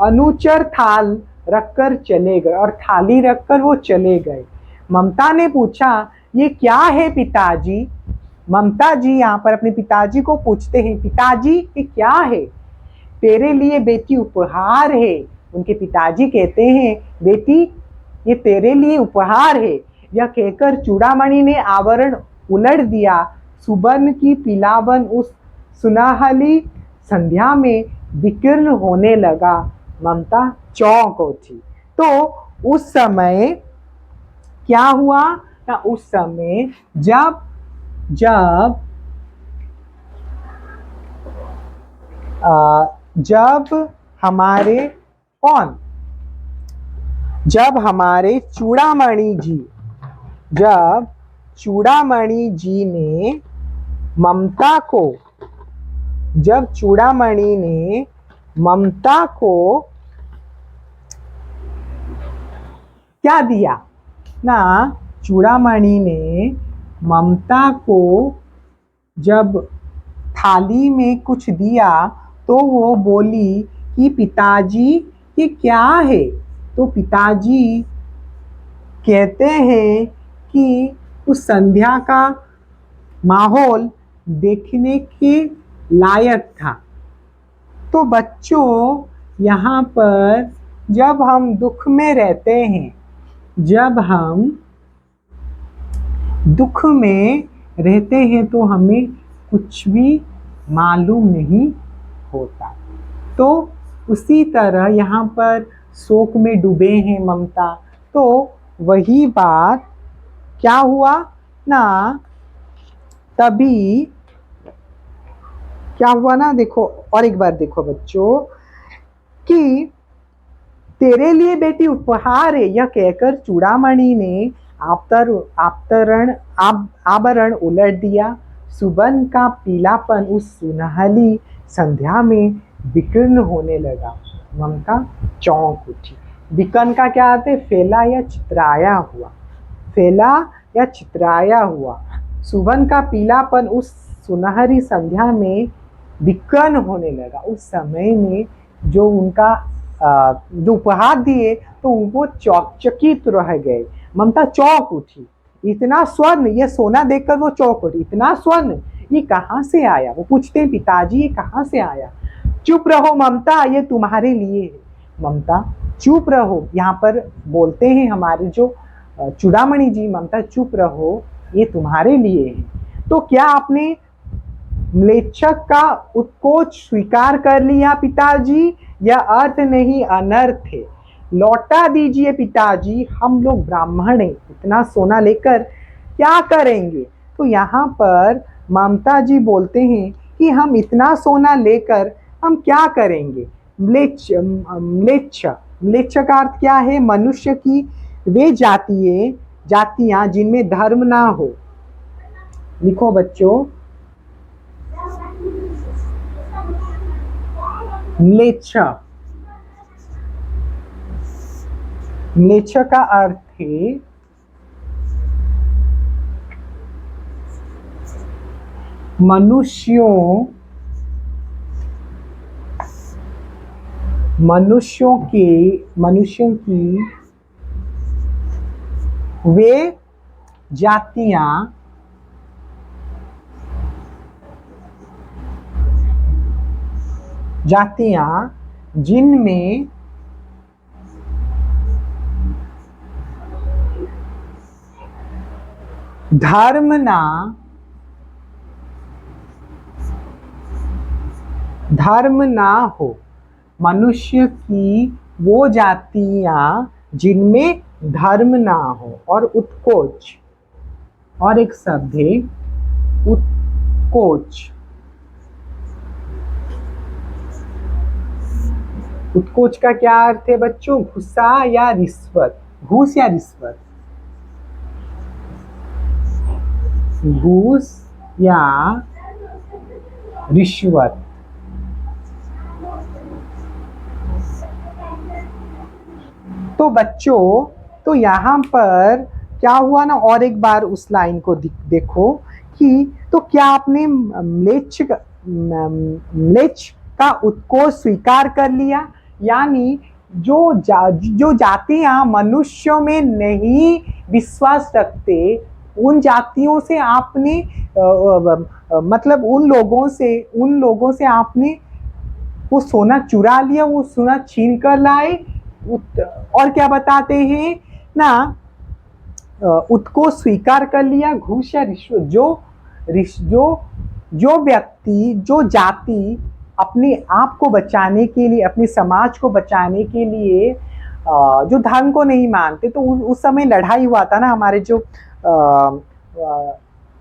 अनुचर थाल रखकर चले गए और थाली रखकर वो चले गए। ममता ने पूछा ये क्या है पिताजी? ममता जी यहाँ पर अपने पिताजी को पूछते हैं, पिताजी ये क्या है? तेरे लिए बेटी उपहार है। उनके पिताजी कहते हैं, बेटी ये तेरे लिए उपहार है। यह कहकर चूड़ामणि ने आवरण उलट दिया। सुबर्ण की पीलावन उस सुनहली संध्या में विकीर्ण होने लगा। ममता चौंक उठी। तो उस समय क्या हुआ ना, उस समय जब जब जब हमारे कौन जब हमारे चूड़ामणि जी जब चूड़ामणि जी ने ममता को जब चूड़ामणि ने ममता को क्या दिया ना, चूड़ामणि ने ममता को जब थाली में कुछ दिया तो वो बोली कि पिताजी ये क्या है? तो पिताजी कहते हैं कि उस संध्या का माहौल देखने के लायक था। तो बच्चों यहाँ पर जब हम दुख में रहते हैं, जब हम दुख में रहते हैं तो हमें कुछ भी मालूम नहीं होता। तो उसी तरह यहाँ पर शोक में डूबे हैं ममता। तो वही बात क्या हुआ ना, तभी क्या हुआ ना, देखो और एक बार देखो बच्चों कि तेरे लिए बेटी उपहार है। यह कहकर चूड़ामणि ने आभरण उलट दिया। सुबर्ण का पीलापन उस सुनहली संध्या में विकीर्ण होने लगा। ममता चौंक उठी। विकीर्ण का क्या अर्थ है? फैला या चितराया हुआ, फैला या चितराया हुआ। सुबर्ण का पीलापन उस सुनहरी संध्या में विकीर्ण होने लगा। उस समय में जो उनका जो उपहार दिए तो वो चकित रह गए। ममता चौंक उठी। इतना स्वर्ण, ये सोना देखकर वो चौंक उठी। इतना स्वर्ण ये कहाँ से आया? वो पूछते हैं, पिताजी ये कहाँ से आया? चुप रहो ममता, ये तुम्हारे लिए है। ममता चुप रहो, यहाँ पर बोलते हैं हमारे जो चूड़ामणि जी, ममता चुप रहो, ये तुम्हारे लिए है। तो क्या आपने म्लेच्छक का उत्कोच स्वीकार कर लिया पिताजी? यह अर्थ नहीं अनर्थ है। लौटा दीजिए पिताजी, हम लोग ब्राह्मण हैं, इतना सोना लेकर क्या करेंगे? तो यहाँ पर ममता जी बोलते हैं कि हम इतना सोना लेकर हम क्या करेंगे? म्लेच्छ म्लेच्छ का अर्थ क्या है? मनुष्य की वे जातियां जिनमें धर्म ना हो। लिखो बच्चों, म्लेच्छ का अर्थ है मनुष्यों की वे जातियां जिनमें धर्म ना हो। मनुष्य की वो जातियां जिनमें धर्म ना हो। और उत्कोच, और एक शब्द है उत्कोच। उत्कोच का क्या अर्थ है बच्चों? घुसा या रिश्वत, घूस या रिश्वत, घूस या रिश्वत। तो बच्चों, तो यहाँ पर क्या हुआ ना, और एक बार उस लाइन को देखो कि तो क्या आपने म्लेच्छ का उत्कोच स्वीकार कर लिया? यानी जो जातियां मनुष्यों में नहीं विश्वास रखते उन जातियों से आपने मतलब उन लोगों से आपने वो सोना चुरा लिया, वो सोना छीन कर लाए। और क्या बताते हैं ना, उसको स्वीकार कर लिया। घूस या रिश्वत, जो व्यक्ति, जो जाति अपने आप को बचाने के लिए, अपने समाज को बचाने के लिए जो धर्म को नहीं मानते, तो उस समय लड़ाई हुआ था ना हमारे जो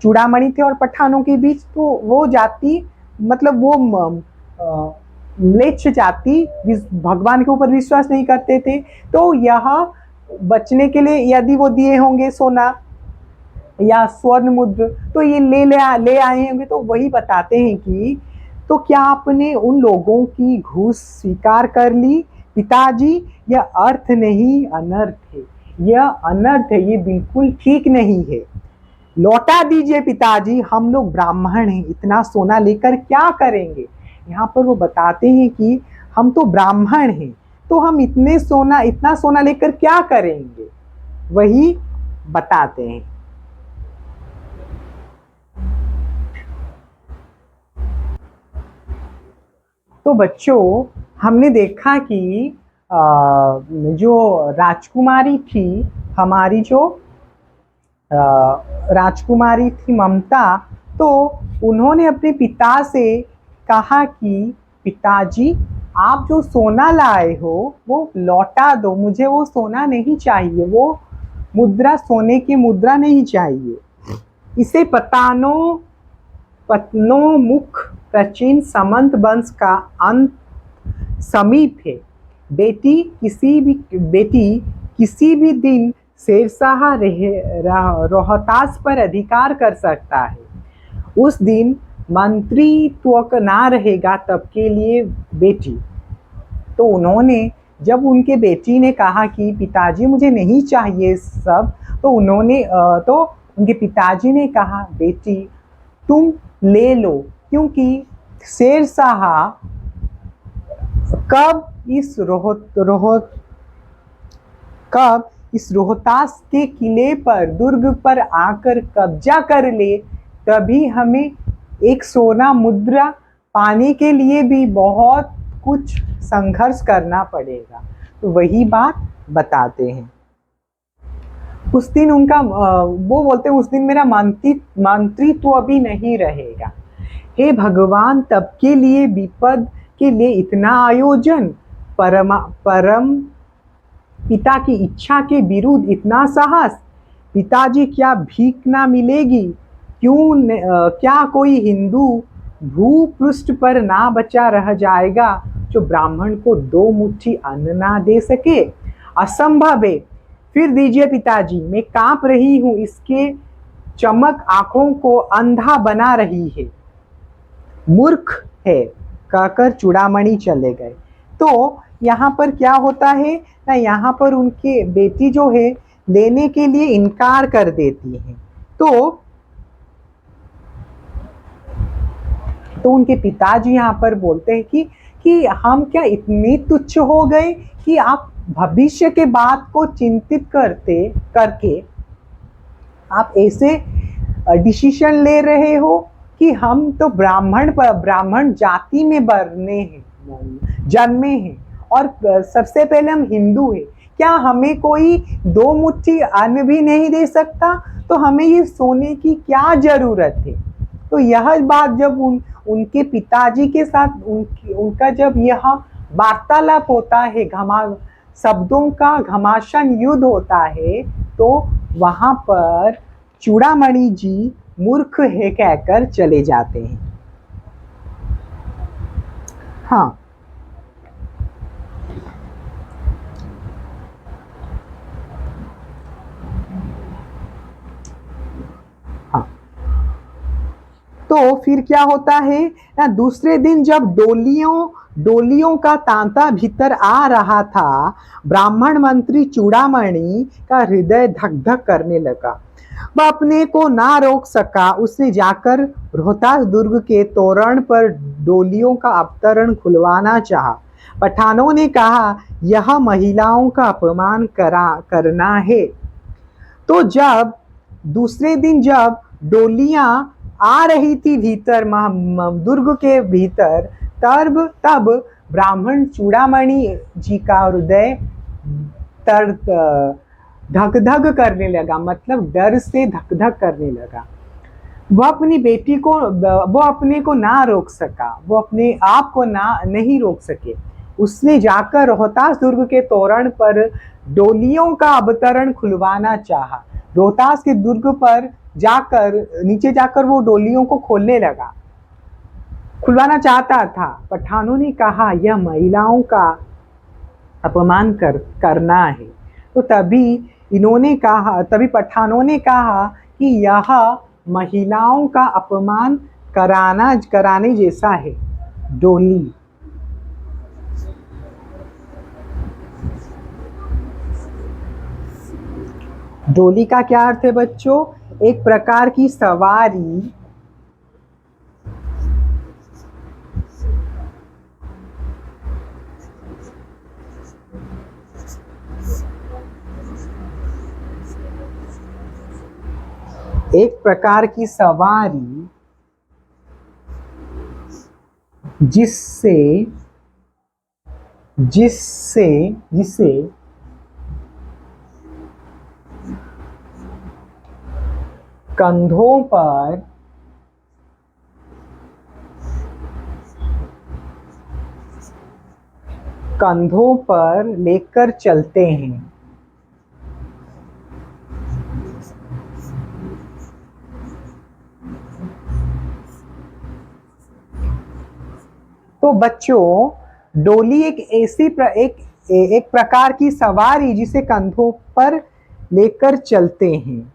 चूड़ामणि थे और पठानों के बीच। तो वो जाति मतलब वो म्लेच्छ जाति भगवान के ऊपर विश्वास नहीं करते थे। तो यह बचने के लिए यदि वो दिए होंगे सोना या स्वर्ण मुद्र, तो ये ले आए होंगे। तो वही बताते हैं कि तो क्या आपने उन लोगों की घूस स्वीकार कर ली पिताजी? यह अर्थ नहीं, अनर्थ है। यह अनर्थ है, ये बिल्कुल ठीक नहीं है। लौटा दीजिए पिताजी, हम लोग ब्राह्मण हैं, इतना सोना लेकर क्या करेंगे? यहाँ पर वो बताते हैं कि हम तो ब्राह्मण हैं, तो हम इतना सोना लेकर क्या करेंगे, वही बताते हैं। तो बच्चों, हमने देखा कि जो राजकुमारी थी, हमारी जो राजकुमारी थी ममता, तो उन्होंने अपने पिता से कहा कि पिताजी, आप जो सोना लाए हो वो लौटा दो, मुझे वो सोना नहीं चाहिए, वो मुद्रा, सोने की मुद्रा नहीं चाहिए। इसे पत्नोमुख प्राचीन सामंत वंश का अंत समीप है। बेटी किसी भी दिन शेरशाह रोहतास पर अधिकार कर सकता है। उस दिन मंत्रित्व ना रहेगा तब के लिए बेटी। तो उन्होंने, जब उनके बेटी ने कहा कि पिताजी मुझे नहीं चाहिए सब, तो उनके पिताजी ने कहा बेटी तुम ले लो, क्योंकि शेरशाह कब इस रोहतास के किले पर, दुर्ग पर आकर कब्जा कर ले, तभी हमें एक सोना मुद्रा पाने के लिए भी बहुत कुछ संघर्ष करना पड़ेगा। तो वही बात बताते हैं। उस दिन उनका वो बोलते हैं, उस दिन मेरा मंत्रित्व भी नहीं रहेगा। हे भगवान, तब के लिए विपद के लिए इतना आयोजन, परम पिता की इच्छा के विरुद्ध इतना साहस। पिताजी, क्या भीख ना मिलेगी? क्या कोई हिंदू भूपृष्ठ पर ना बचा रह जाएगा जो ब्राह्मण को 2 मुट्ठी अन्न ना दे सके? असंभव है। फिर दीजिए पिताजी, मैं कांप रही हूं, इसके चमक आंखों को अंधा बना रही है। मूर्ख है, कहकर चूड़ामणि चले गए। तो यहाँ पर क्या होता है ना, यहाँ पर उनके बेटी जो है लेने के लिए इनकार कर देती है। तो उनके पिताजी यहाँ पर बोलते हैं कि हम क्या इतने तुच्छ हो गए कि आप भविष्य के बात को चिंतित करके आप ऐसे डिसीजन ले रहे हो कि हम तो ब्राह्मण जाति में जन्मे हैं और सबसे पहले हम हिंदू हैं। क्या हमें कोई 2 मुट्ठी अन्न भी नहीं दे सकता? तो हमें ये सोने की क्या जरूरत है? तो यह बात जब उनके पिताजी के साथ उनका जब यह वार्तालाप होता है, शब्दों का घमासान युद्ध होता है, तो वहां पर चूड़ामणि जी मूर्ख है कहकर चले जाते हैं। हाँ, तो फिर क्या होता है ना, दूसरे दिन जब डोलियों का तांता भीतर आ रहा था, ब्राह्मण मंत्री चूड़ामणि का हृदय धक धक करने लगा। वह अपने को ना रोक सका। उसने जाकर रोहतास दुर्ग के तोरण पर डोलियों का अवतरण खुलवाना चाहा। पठानों ने कहा, यह महिलाओं का अपमान करना है। तो जब दूसरे दिन जब डोलियां आ रही थी भीतर दुर्ग के भीतर, तब ब्राह्मण चूड़ामणि जी का हृदय तर धक धक करने लगा, मतलब डर से धक धक करने लगा। वो अपनी बेटी को, वो अपने को ना रोक सका, वो अपने आप को नहीं रोक सके। उसने जाकर रोहतास दुर्ग के तोरण पर डोलियों का अवतरण खुलवाना चाहा। रोहतास के दुर्ग पर जाकर, नीचे जाकर वो डोलियों को खोलने लगा, खुलवाना चाहता था। पठानों ने कहा यह महिलाओं का अपमान करना है। तो तभी पठानों ने कहा कि यह महिलाओं का अपमान कराने जैसा है। डोली, डोली का क्या अर्थ है बच्चों? एक प्रकार की सवारी, एक प्रकार की सवारी जिसे कंधों पर लेकर चलते हैं। तो बच्चों, डोली एक प्रकार की सवारी जिसे कंधों पर लेकर चलते हैं।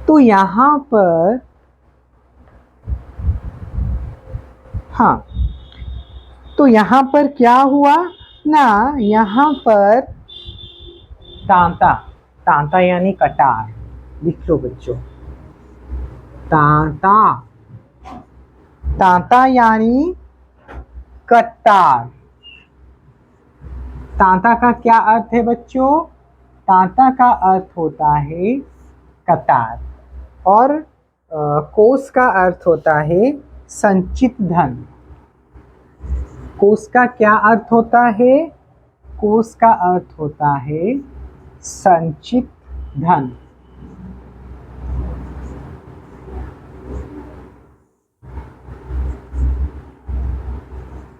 तो यहाँ पर, हाँ, तो यहाँ पर क्या हुआ ना, यहाँ पर तांता यानी कटार, लिख लो बच्चों। तांता यानी कटार। तांता का क्या अर्थ है बच्चों? तांता का अर्थ होता है कतार, और कोस का अर्थ होता है संचित धन। कोस का क्या अर्थ होता है? कोस का अर्थ होता है संचित धन।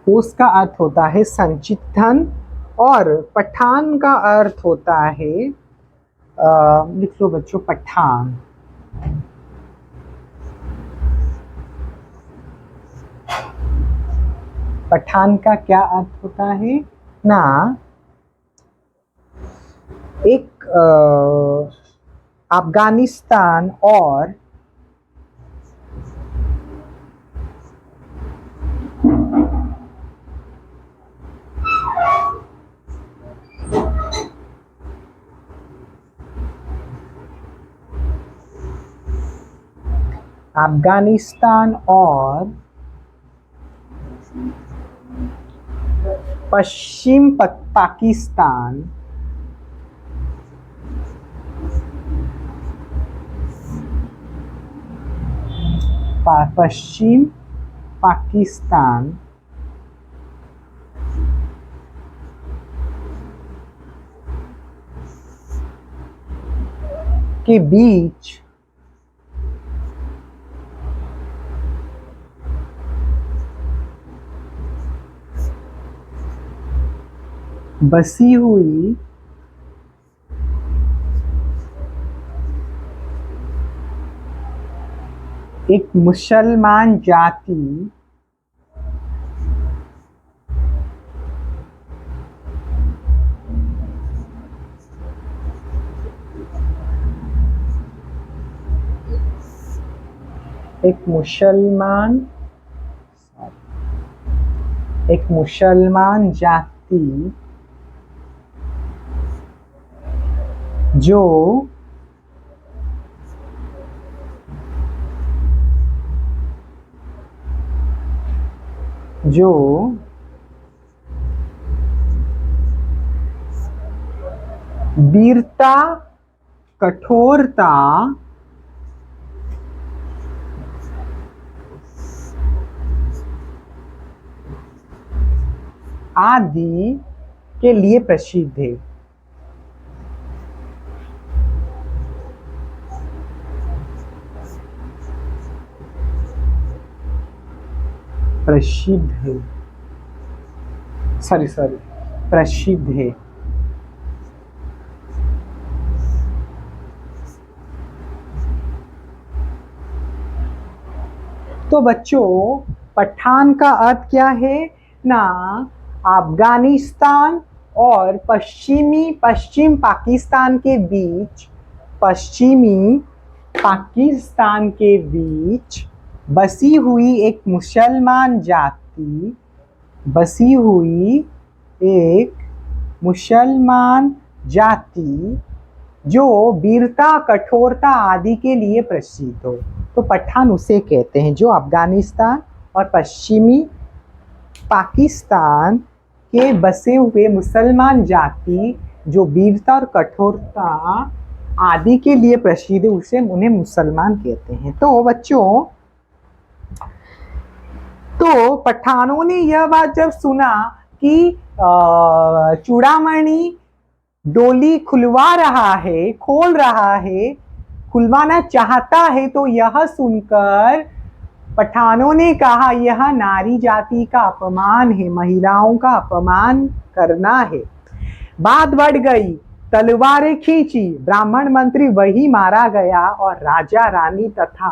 कोस का अर्थ होता है संचित धन, और पठान का अर्थ होता है, लिख लो बच्चों, पठान। पठान का क्या अर्थ होता है ना, एक अफगानिस्तान और पश्चिम पाकिस्तान के बीच बसी हुई एक मुसलमान जाति एक मुसलमान जाति जो वीरता कठोरता आदि के लिए प्रसिद्ध है। प्रसिद्ध है, सॉरी प्रसिद्ध है। तो बच्चों, पठान का अर्थ क्या है ना? अफगानिस्तान और पश्चिम पाकिस्तान के बीच, पश्चिमी पाकिस्तान के बीच बसी हुई एक मुसलमान जाति, बसी हुई एक मुसलमान जाति जो वीरता, कठोरता आदि के लिए प्रसिद्ध हो। तो पठान उसे कहते हैं जो अफगानिस्तान और पश्चिमी पाकिस्तान के बसे हुए मुसलमान जाति जो वीरता और कठोरता आदि के लिए प्रसिद्ध है, उसे उन्हें मुसलमान कहते हैं। तो बच्चों, तो पठानों ने यह बात जब सुना कि चूड़ामणि डोली खुलवा रहा है, खोल रहा है, खुलवाना चाहता है, तो यह सुनकर पठानों ने कहा यह नारी जाति का अपमान है, महिलाओं का अपमान करना है। बात बढ़ गई, तलवारें खींची, ब्राह्मण मंत्री वही मारा गया और राजा रानी तथा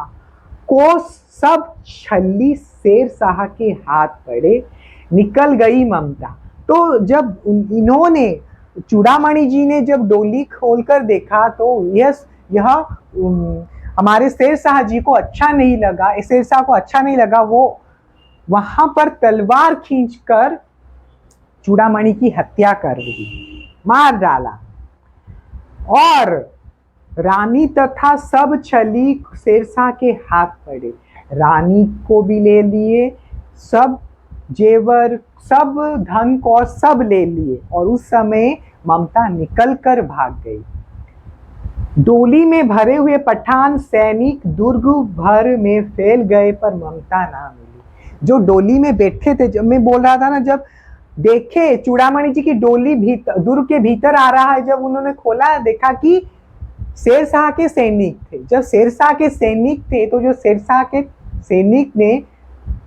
कोस सब छल्ली शेर शाह के हाथ पड़े, निकल गई ममता। तो जब इन्होंने, चूड़ामणि जी ने जब डोली खोलकर देखा तो यह हमारे शेर शाह जी को अच्छा नहीं लगा, शेर शाह को अच्छा नहीं लगा। वो वहां पर तलवार खींचकर चूड़ामणि की हत्या कर दी, मार डाला, और रानी तथा सब छली शेरशाह के हाथ पड़े। रानी को भी ले लिए, सब जेवर, सब धन को सब ले लिए, और उस समय ममता निकल कर भाग गई। डोली में भरे हुए पठान सैनिक दुर्ग भर में फैल गए, पर ममता ना मिली। जो डोली में बैठे थे, जब मैं बोल रहा था ना, जब देखे चूड़ामणि जी की डोली दुर्ग के भीतर आ रहा है, जब उन्होंने खोला, देखा कि शेरशाह के सैनिक थे। जब शेरशाह के सैनिक थे, तो जो शेरशाह के सैनिक ने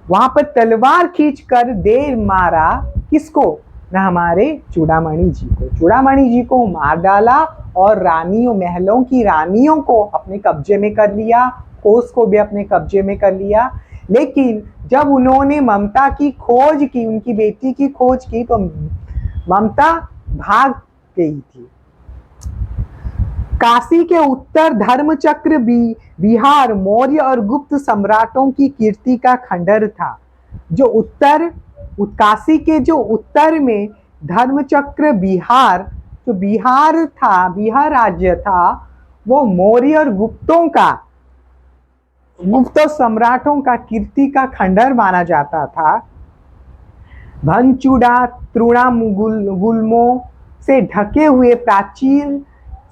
वहां पर तलवार खींचकर दे मारा, किसको? ना हमारे चूड़ामणि जी को। चूड़ामणि जी को मार डाला और रानियों, महलों की रानियों को अपने कब्जे में कर लिया, कोस को भी अपने कब्जे में कर लिया। लेकिन जब उन्होंने ममता की खोज की, उनकी बेटी की खोज की, तो ममता भाग गई थी। काशी के उत्तर धर्मचक्र बिहार मौर्य और गुप्त सम्राटों की कीर्ति का खंडर था। जो काशी के जो उत्तर में धर्मचक्र बिहार, जो बिहार था, बिहार राज्य था, वो मौर्य और गुप्त सम्राटों का कीर्ति का खंडर माना जाता था। भनचूड़ा, तृणा गुल्मों से ढके हुए प्राचीन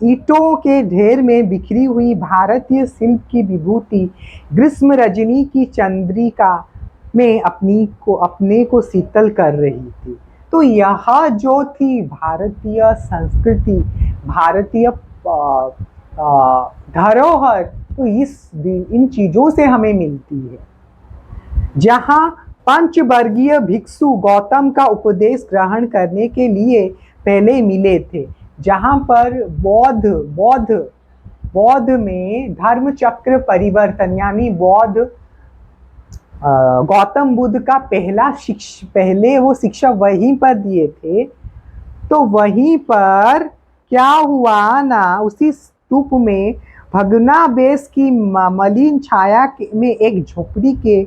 ईंटों के ढेर में बिखरी हुई भारतीय शिल्प की विभूति ग्रीष्म रजनी की चंद्रिका में अपने को शीतल कर रही थी। तो यह जो थी भारतीय संस्कृति, भारतीय धरोहर, तो इन चीजों से हमें मिलती है। जहाँ पंचवर्गीय भिक्षु गौतम का उपदेश ग्रहण करने के लिए पहले मिले थे, जहाँ पर बौद्ध में धर्मचक्र परिवर्तन, यानी बौद्ध गौतम बुद्ध का पहले वो शिक्षा वहीं पर दिए थे। तो वहीं पर क्या हुआ ना, उसी स्तूप में भग्नावशेष की मलिन छाया में एक झोपड़ी के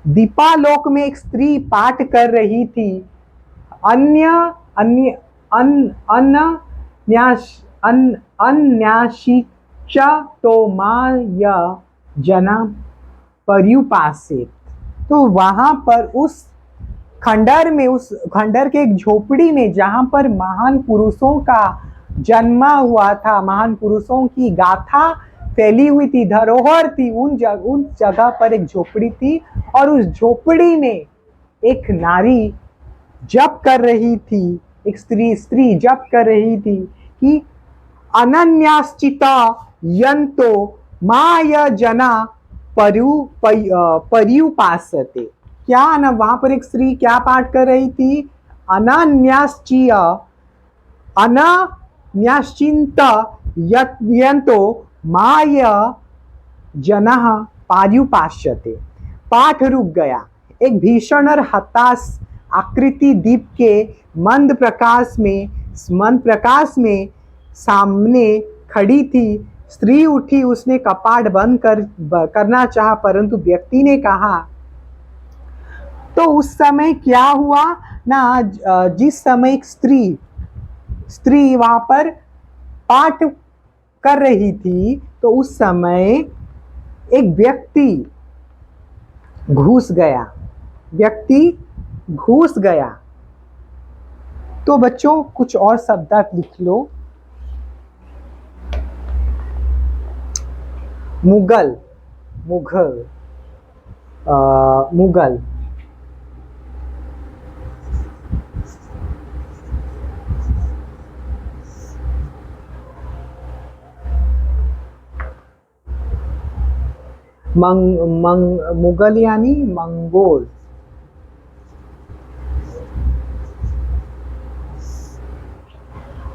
दीपालोक में एक स्त्री पाठ कर रही थी। अन्याशिचा तो माया जना पर्युपासित। तो वहां पर उस खंडर के एक झोपड़ी में, जहां पर महान पुरुषों का जन्मा हुआ था, महान पुरुषों की गाथा फैली हुई थी, धरोहर थी। उन जगह पर एक झोपड़ी थी और उस झोपड़ी में एक नारी जप कर रही थी, एक स्त्री जप कर रही थी कि अनन्याश्चिता यंतो माय जना पर्युपासते। क्या ना, वहां पर एक स्त्री क्या पाठ कर रही थी? अनन्याश्चिय अनन्याश्चिंत यंतो माय जनः पर्युपास्यते। पाठ रुक गया। एक भीषण और हताश आकृति दीप के मंद प्रकाश में सामने खड़ी थी। स्त्री उठी, उसने कपाट बंद करना चाहा, परंतु व्यक्ति ने कहा। तो उस समय क्या हुआ ना, जिस समय एक स्त्री वहां पर पाठ कर रही थी, तो उस समय एक व्यक्ति घुस गया। तो बच्चों कुछ और शब्द लिख लो। मुगल, मुगल यानी मंगोल।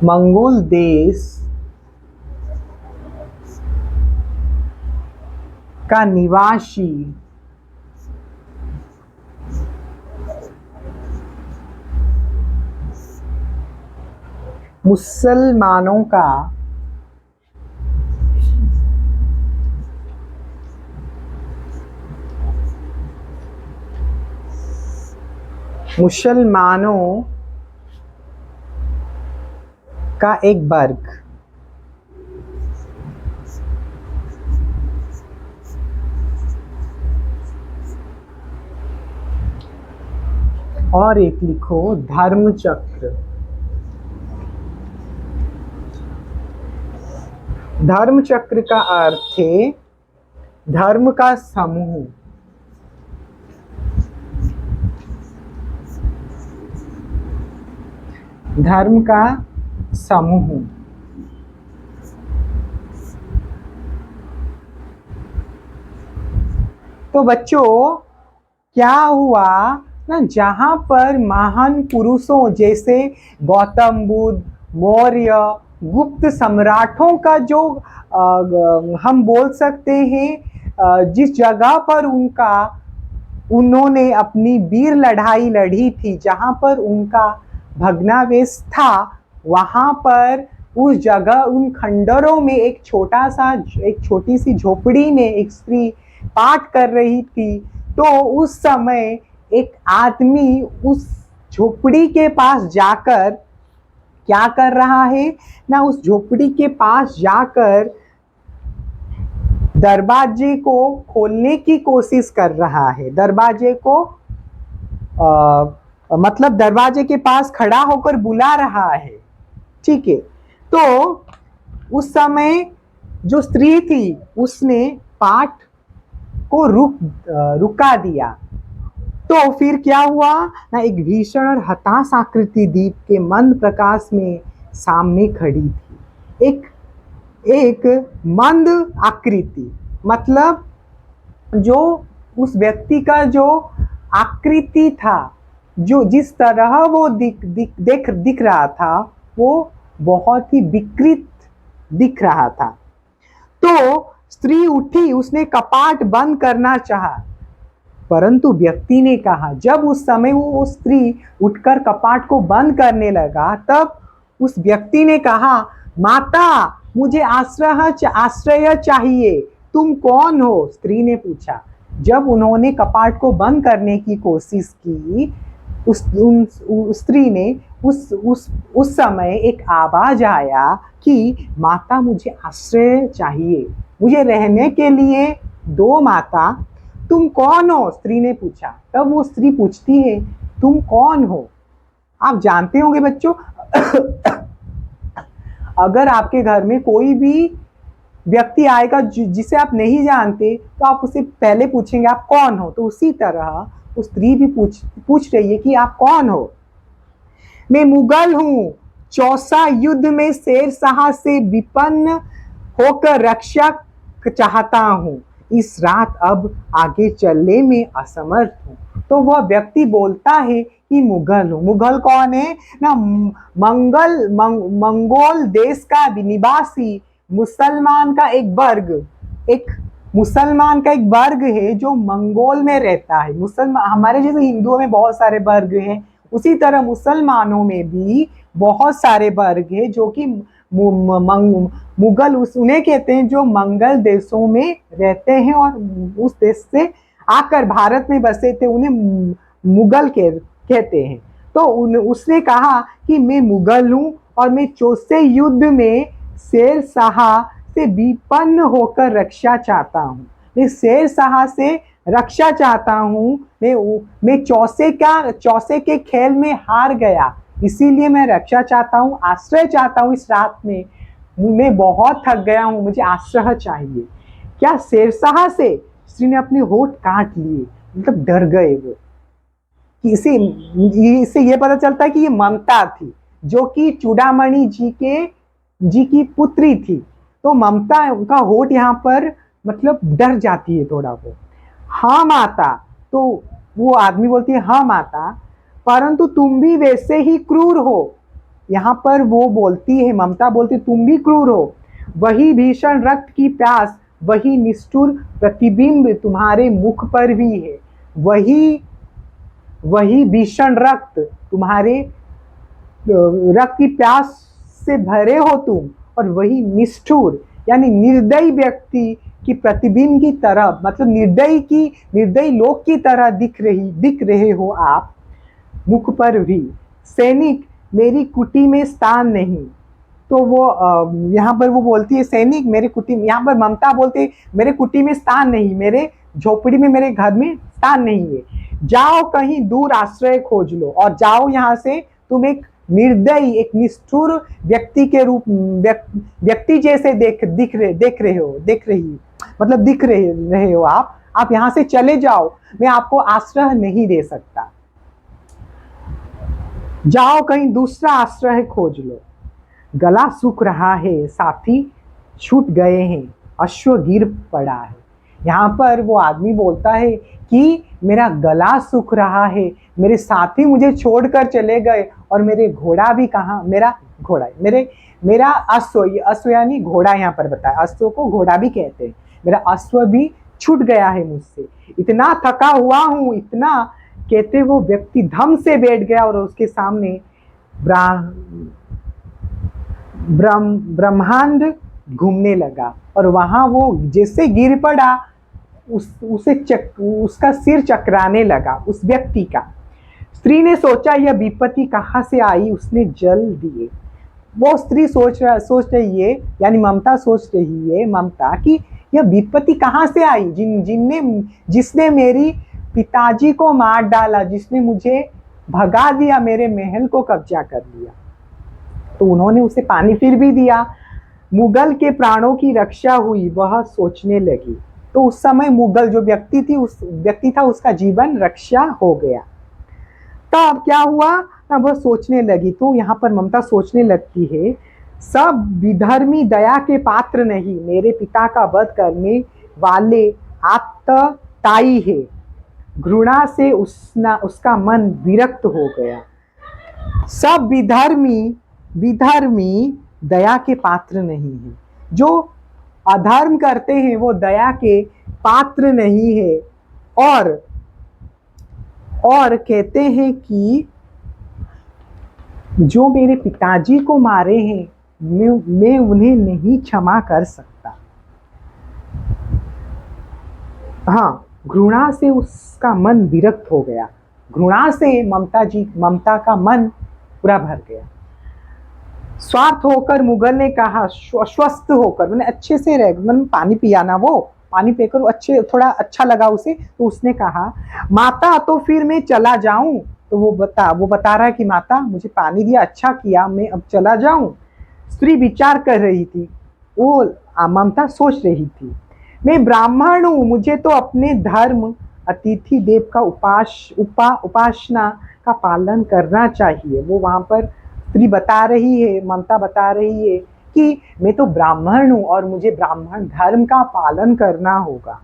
मंगोल देश का निवासी मुसलमानों का एक वर्ग और एक लिखो धर्मचक्र। धर्मचक्र का अर्थ है धर्म का समूह। धर्म का समूह। तो बच्चों क्या हुआ ना, जहां पर महान पुरुषों जैसे गौतम बुद्ध, मौर्य, गुप्त सम्राटों का जो हम बोल सकते हैं, जिस जगह पर उन्होंने अपनी वीर लड़ाई लड़ी थी, जहां पर उनका भग्नावशेष था, वहां पर उस जगह उन खंडरों में एक छोटी सी झोपड़ी में एक स्त्री पाठ कर रही थी। तो उस समय एक आदमी उस झोपड़ी के पास जाकर क्या कर रहा है ना, उस झोपड़ी के पास जाकर दरवाजे को खोलने की कोशिश कर रहा है। दरवाजे को मतलब दरवाजे के पास खड़ा होकर बुला रहा है। ठीक है। तो उस समय जो स्त्री थी उसने पाठ को रुका दिया। तो फिर क्या हुआ ना, एक भीषण और हताश आकृति दीप के मंद प्रकाश में सामने खड़ी थी। एक मंद आकृति मतलब जो उस व्यक्ति का जो आकृति था, जो जिस तरह वो दिख रहा था, वो बहुत ही विकृत दिख रहा था। तो स्त्री उठी, उसने कपाट बंद करना चाहा, परंतु व्यक्ति ने कहा। जब उस समय वो स्त्री उठकर कपाट को बंद करने लगा, तब उस व्यक्ति ने कहा, माता मुझे आश्रय चाहिए, तुम कौन हो? स्त्री ने पूछा। जब उन्होंने कपाट को बंद करने की कोशिश की, उस स्त्री ने उस समय एक आवाज आया कि माता मुझे आश्रय चाहिए, मुझे रहने के लिए दो माता, तुम कौन हो? स्त्री ने पूछा। तब वो स्त्री पूछती है, तुम कौन हो? आप जानते होंगे बच्चों अगर आपके घर में कोई भी व्यक्ति आएगा जिसे आप नहीं जानते, तो आप उससे पहले पूछेंगे आप कौन हो। तो उसी तरह उस स्त्री भी पूछ रही है कि आप कौन हो। मैं मुगल हूँ, चौसा युद्ध में शेरशाह से विपन्न होकर रक्षा चाहता हूँ। इस रात अब आगे चलने में असमर्थ हूँ। तो वह व्यक्ति बोलता है कि मुगल हूँ। मुगल कौन है ना? मंगोल देश का निवासी मुसलमान का एक वर्ग है जो मंगोल में रहता है। मुसलमान, हमारे जैसे हिंदुओं में बहुत सारे वर्ग हैं, उसी तरह मुसलमानों में भी बहुत सारे वर्ग हैं जो कि मुगल उन्हें कहते हैं जो मंगल देशों में रहते हैं और उस देश से आकर भारत में बसे थे, उन्हें मुगल कहते हैं। तो उसने कहा कि मैं मुगल हूँ और मैं चौसे युद्ध में शेरशाह से विपन्न होकर रक्षा चाहता हूँ। मैं शेरशाह से रक्षा चाहता हूँ। मैं चौसे के खेल में हार गया, इसीलिए मैं रक्षा चाहता हूँ, आश्रय चाहता हूँ। इस रात में मैं बहुत थक गया हूँ, मुझे आश्रय चाहिए। क्या शेरशाह से? स्त्री ने अपने होठ काट लिए, मतलब डर गए वो। इससे ये पता चलता है कि ये ममता थी जो कि चूड़ामणि जी की पुत्री थी। तो ममता उनका होठ यहाँ पर मतलब डर जाती है थोड़ा वो। हाँ माता, तो वो आदमी बोलती है हाँ माता, परंतु तुम भी वैसे ही क्रूर हो। यहाँ पर वो बोलती है, ममता बोलती है तुम भी क्रूर हो। वही भीषण रक्त की प्यास, वही निष्ठुर प्रतिबिंब तुम्हारे मुख पर भी है। वही भीषण रक्त, तुम्हारे रक्त की प्यास से भरे हो तुम, और वही निष्ठुर यानी निर्दयी व्यक्ति की प्रतिबिंब की तरह, मतलब निर्दयी लोग की तरह दिख रहे हो आप मुख पर भी। सैनिक, मेरी कुटी में स्थान नहीं। तो वो यहाँ पर वो बोलती है सैनिक मेरे कुटी में, यहाँ पर ममता बोलती है मेरे कुटी में स्थान नहीं, मेरे झोपड़ी में, मेरे घर में स्थान नहीं है। जाओ कहीं दूर आश्रय खोज लो, और जाओ यहाँ से। तुम एक निर्दयी, एक निष्ठुर व्यक्ति जैसे दिख रहे हो आप यहाँ से चले जाओ, मैं आपको आश्रय नहीं दे सकता। जाओ कहीं दूसरा आश्रय खोज लो। गला सूख रहा है, साथी छूट गए हैं, अश्व गिर पड़ा है। यहाँ पर वो आदमी बोलता है कि मेरा गला सूख रहा है, मेरे साथी मुझे छोड़कर चले गए, और मेरे घोड़ा भी कहाँ? मेरा अश्व यानी घोड़ा यहाँ पर बताया, अश्व को घोड़ा भी कहते हैं। मेरा अश्व भी छूट गया है मुझसे, इतना थका हुआ हूँ, इतना। कहते वो व्यक्ति धम से बैठ गया और उसके सामने ब्रह्मांड घूमने लगा, और वहां वो जैसे गिर पड़ा उसका सिर चकराने लगा उस व्यक्ति का। स्त्री ने सोचा यह विपत्ति कहाँ से आई, उसने जल दिए। वो स्त्री सोच रही है, यानी ममता सोच रही है, ममता की यह विपत्ति कहाँ से आई, जिसने मेरी पिताजी को मार डाला, जिसने मुझे भगा दिया, मेरे महल को कब्जा कर लिया। तो उन्होंने उसे पानी फिर भी दिया। मुगल के प्राणों की रक्षा हुई, वह सोचने लगी। तो उस समय मुगल जो व्यक्ति था उसका जीवन रक्षा हो गया। तो अब क्या हुआ? अब वह सोचने लगी। तो यहाँ पर ममता सोचने लगती है, सब विधर्मी दया के पात्र नहीं, मेरे पिता का वध करने वाले आतताई है। घृणा से उसका मन विरक्त हो गया। सब विधर्मी दया के पात्र नहीं है, जो अधर्म करते हैं वो दया के पात्र नहीं है। और कहते हैं कि जो मेरे पिताजी को मारे हैं मैं उन्हें नहीं क्षमा कर सकता। हाँ, घृणा से उसका मन विरक्त हो गया। घृणा से ममता का मन पूरा भर गया। स्वार्थ होकर मुगल ने कहा, स्वस्थ होकर, मैंने अच्छे से रह, मैंने पानी पिया ना, वो पानी पीकर थोड़ा अच्छा लगा उसे। तो उसने कहा माता तो फिर मैं चला जाऊं। तो वो बता रहा है कि माता मुझे पानी दिया, अच्छा किया, मैं अब चला जाऊं। स्त्री विचार कर रही थी। वो ममता सोच रही थी, मैं ब्राह्मण हूँ, मुझे तो अपने धर्म अतिथि देव का उपासना का पालन करना चाहिए। वो वहां पर स्त्री बता रही है, ममता बता रही है कि मैं तो ब्राह्मण हूँ और मुझे ब्राह्मण धर्म का पालन करना होगा।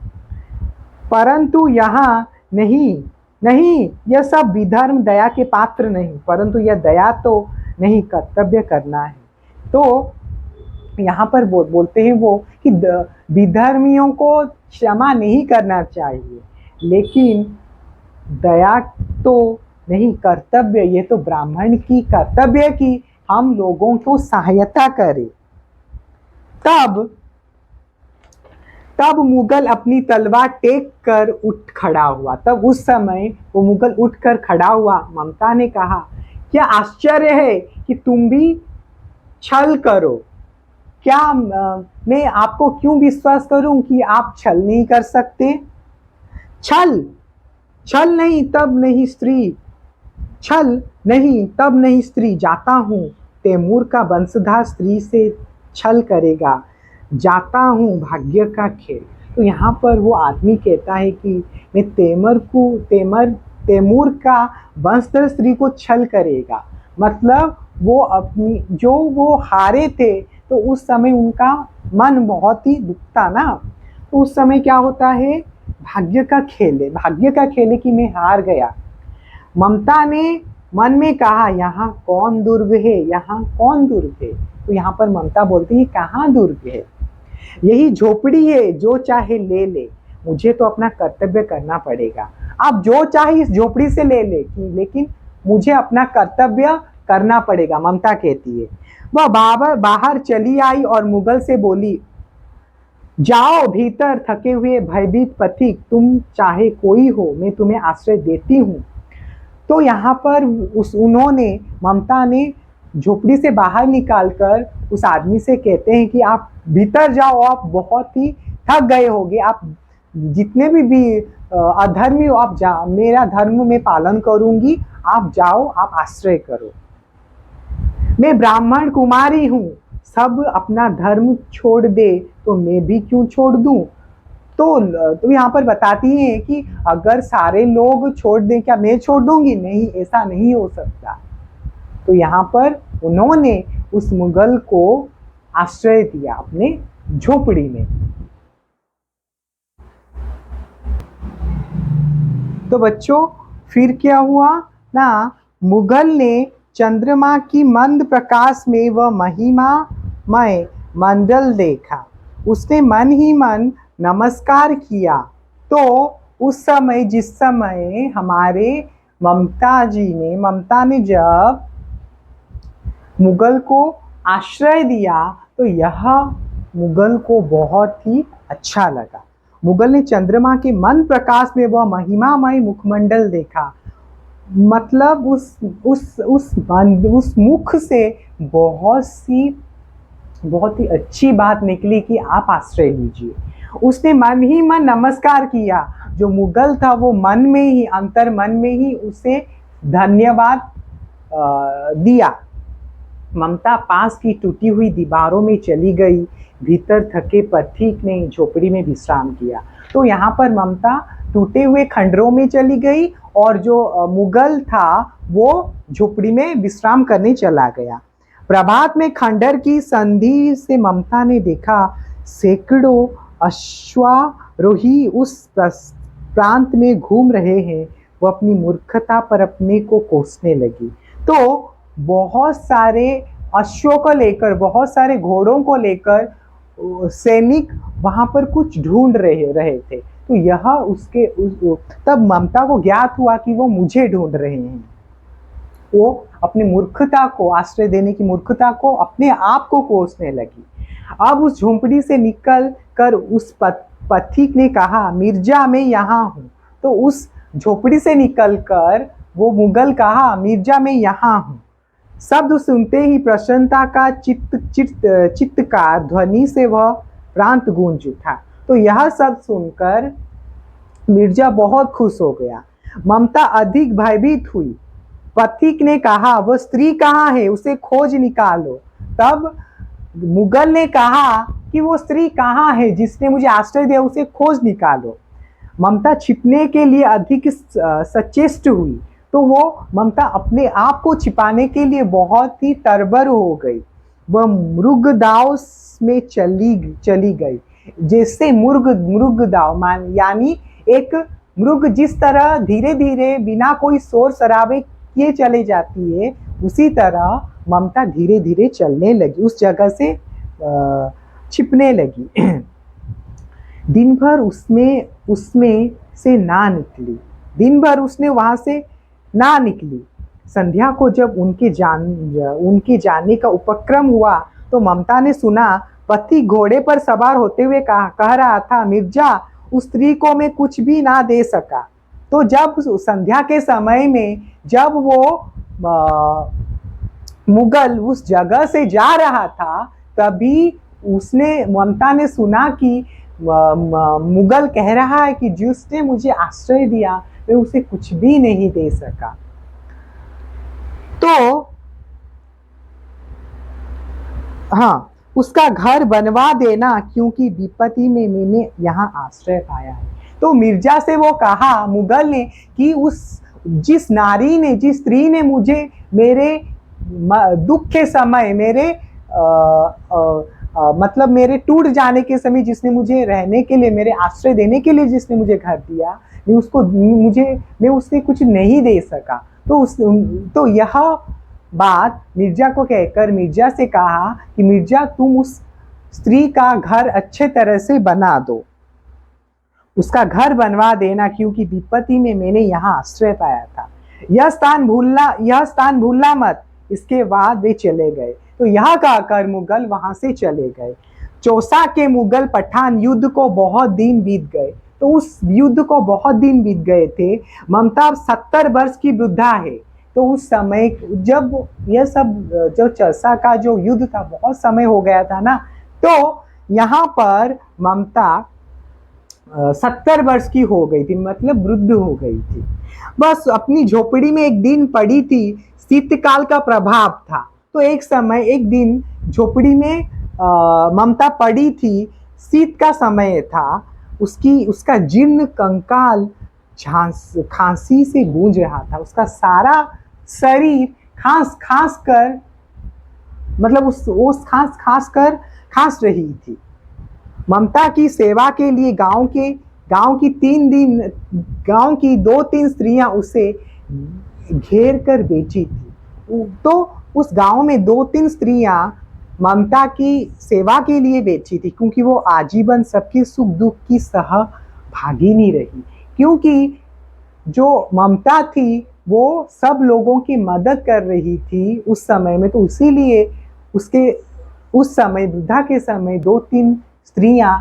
परंतु यहाँ नहीं, नहीं, यह सब विधर्म दया के पात्र नहीं, परंतु यह दया तो नहीं, कर्तव्य करना है। तो यहाँ पर बोलते हैं वो कि विधर्मियों को क्षमा नहीं करना चाहिए, लेकिन दया तो नहीं, कर्तव्य, ये तो ब्राह्मण की कर्तव्य कि हम लोगों को सहायता करें। तब मुगल अपनी तलवार टेक कर उठ खड़ा हुआ। तब उस समय वो मुगल उठकर खड़ा हुआ। ममता ने कहा, क्या आश्चर्य है कि तुम भी छल करो। क्या मैं आपको क्यों विश्वास करूं कि आप छल नहीं कर सकते? छल नहीं तब नहीं स्त्री, छल नहीं तब नहीं स्त्री, जाता हूं तैमूर का वंशधार स्त्री से छल करेगा, जाता हूं भाग्य का खेल। तो यहाँ पर वो आदमी कहता है कि मैं तैमूर का वंशधर स्त्री को छल करेगा। मतलब वो अपनी जो वो हारे थे तो उस समय उनका मन बहुत ही दुखता ना। तो उस समय क्या होता है, भाग्य का खेल है, भाग्य का खेल है कि मैं हार गया। ममता ने मन में कहा, यहाँ कौन दुर्ग है, यहाँ कौन दुर्ग है। तो यहाँ पर ममता बोलती है, कहाँ दुर्ग है, यही झोपड़ी है, जो चाहे ले ले, मुझे तो अपना कर्तव्य करना पड़ेगा। आप जो चाहे इस झोपड़ी से ले ले, लेकिन मुझे अपना कर्तव्य करना पड़ेगा, ममता कहती है। वह बाहर चली आई और मुगल से बोली, जाओ भीतर थके हुए भयभीत पथिक, तुम चाहे कोई हो, मैं तुम्हें आश्रय देती हूँ। तो यहाँ पर उन्होंने, ममता ने झोपड़ी से बाहर निकालकर उस आदमी से कहते हैं कि आप भीतर जाओ, आप बहुत ही थक गए होगे, आप जितने भी अधर्मी हो आप जा, मेरा धर्म में पालन करूंगी, आप जाओ, आप आश्रय करो। मैं ब्राह्मण कुमारी हूँ, सब अपना धर्म छोड़ दे तो मैं भी क्यों छोड़ दूं। तो यहाँ पर बताती हैं कि अगर सारे लोग छोड़ दें क्या मैं छोड़ दूंगी? नहीं, ऐसा नहीं हो सकता। तो यहाँ पर उन्होंने उस मुगल को आश्रय दिया अपने झोपड़ी में। तो बच्चों फिर क्या हुआ ना, मुगल ने चंद्रमा की मंद प्रकाश में वह महिमामय मंडल देखा। उसने मन ही मन नमस्कार किया। तो उस समय, जिस समय हमारे ममता ने जब मुगल को आश्रय दिया तो यह मुगल को बहुत ही अच्छा लगा। मुगल ने चंद्रमा के मन प्रकाश में वह महिमामय मुखमंडल देखा। मतलब उस मुख से बहुत ही अच्छी बात निकली कि आप आश्रय लीजिए। उसने मन ही मन नमस्कार किया। जो मुगल था वो मन में ही, अंतर मन में ही उसे धन्यवाद दिया। ममता पास की टूटी हुई दीवारों में चली गई। भीतर थके पथिक ने झोपड़ी में विश्राम किया। तो यहाँ पर ममता टूटे हुए खंडरों में चली गई और जो मुगल था वो झोपड़ी में विश्राम करने चला गया। प्रभात में खंडर की संधि से ममता ने देखा सैकड़ों अश्वारोही उस प्रांत में घूम रहे हैं। वो अपनी मूर्खता पर अपने को कोसने लगी। तो बहुत सारे अश्वों को लेकर, बहुत सारे घोड़ों को लेकर सैनिक वहां पर कुछ ढूंढ रहे थे। तो यह तब ममता को ज्ञात हुआ कि वो मुझे ढूंढ रहे हैं। वो अपनी मूर्खता को, आश्रय देने की मूर्खता को, अपने आप को कोसने लगी। अब उस झोंपड़ी से निकल कर उस पथिक ने कहा, मिर्जा मैं यहाँ हूँ। तो उस झोपड़ी से निकलकर वो मुगल कहा, मिर्जा मैं यहाँ हूँ। शब्द सुनते ही प्रसन्नता का चित्तकार ध्वनि से वह प्रांत गूंज उठा। तो यह सब सुनकर मिर्जा बहुत खुश हो गया। ममता अधिक भयभीत हुई। पथिक ने कहा, वह स्त्री कहाँ है, उसे खोज निकालो। तब मुगल ने कहा कि वो स्त्री कहाँ है जिसने मुझे आश्रय दिया, उसे खोज निकालो। ममता छिपने के लिए अधिक सचेष्ट हुई, तो वो ममता अपने आप को छिपाने के लिए बहुत ही तरबर हो गई। वह मृगदाव में चली गई। जैसे मृगदाव यानी एक मृग जिस तरह धीरे धीरे बिना कोई शोर शराबे किए चले जाती है, उसी तरह ममता धीरे धीरे चलने लगी, उस जगह से छिपने लगी। दिन भर उसमें से ना निकली, दिन भर उसने वहां से ना निकली। संध्या को जब उनके जाने का उपक्रम हुआ तो ममता ने सुना पति घोड़े पर सवार होते हुए कह रहा था, मिर्जा, उस स्त्री को मैं कुछ भी ना दे सका। तो जब संध्या के समय में जब वो मुगल उस जगह से जा रहा था, तभी ममता ने सुना कि मुगल कह रहा है कि जिसने मुझे आश्रय दिया मैं उसे कुछ भी नहीं दे सका। तो हाँ, उसका घर बनवा देना, क्योंकि विपत्ति में मैंने यहाँ आश्रय पाया है। तो मिर्जा से वो कहा मुगल ने कि जिस स्त्री ने मुझे मेरे दुख के समय, मतलब मेरे टूट जाने के समय जिसने मुझे रहने के लिए, मेरे आश्रय देने के लिए जिसने मुझे घर दिया, मैं उससे कुछ नहीं दे सका। तो यह बात मिर्जा को कहकर मिर्जा से कहा कि मिर्जा, तुम उस स्त्री का घर अच्छे तरह से बना दो, उसका घर बनवा देना, क्योंकि विपत्ति में मैंने यहाँ आश्रय पाया था। यह स्थान भूलना मत। इसके बाद वे चले गए। तो यह कहकर मुगल वहां से चले गए। चौसा के मुगल पठान युद्ध को बहुत दिन बीत गए। तो उस युद्ध को बहुत दिन बीत गए थे। ममता 70 वर्ष की वृद्धा है। तो उस समय जब यह सब जो चौसा का जो युद्ध था, बहुत समय हो गया था ना, तो यहाँ पर ममता 70 वर्ष की हो गई थी, मतलब वृद्ध हो गई थी। बस अपनी झोपड़ी में एक दिन पड़ी थी। शीतकाल का प्रभाव था। तो एक दिन झोपड़ी में ममता पड़ी थी। शीत का समय था। उसका जीर्ण कंकाल खांसी से गूंज रहा था। उसका सारा शरीर खांस कर, मतलब उस खांस रही थी। ममता की सेवा के लिए गांव की 2-3 स्त्रियां उसे घेर कर बैठी थी। तो उस गांव में 2-3 स्त्रियां ममता की सेवा के लिए बैठी थी, क्योंकि वो आजीवन सबके सुख दुख की सहभागिनी रही। क्योंकि जो ममता थी वो सब लोगों की मदद कर रही थी उस समय में, तो इसीलिए उस समय वृद्धा के समय 2-3 स्त्रियां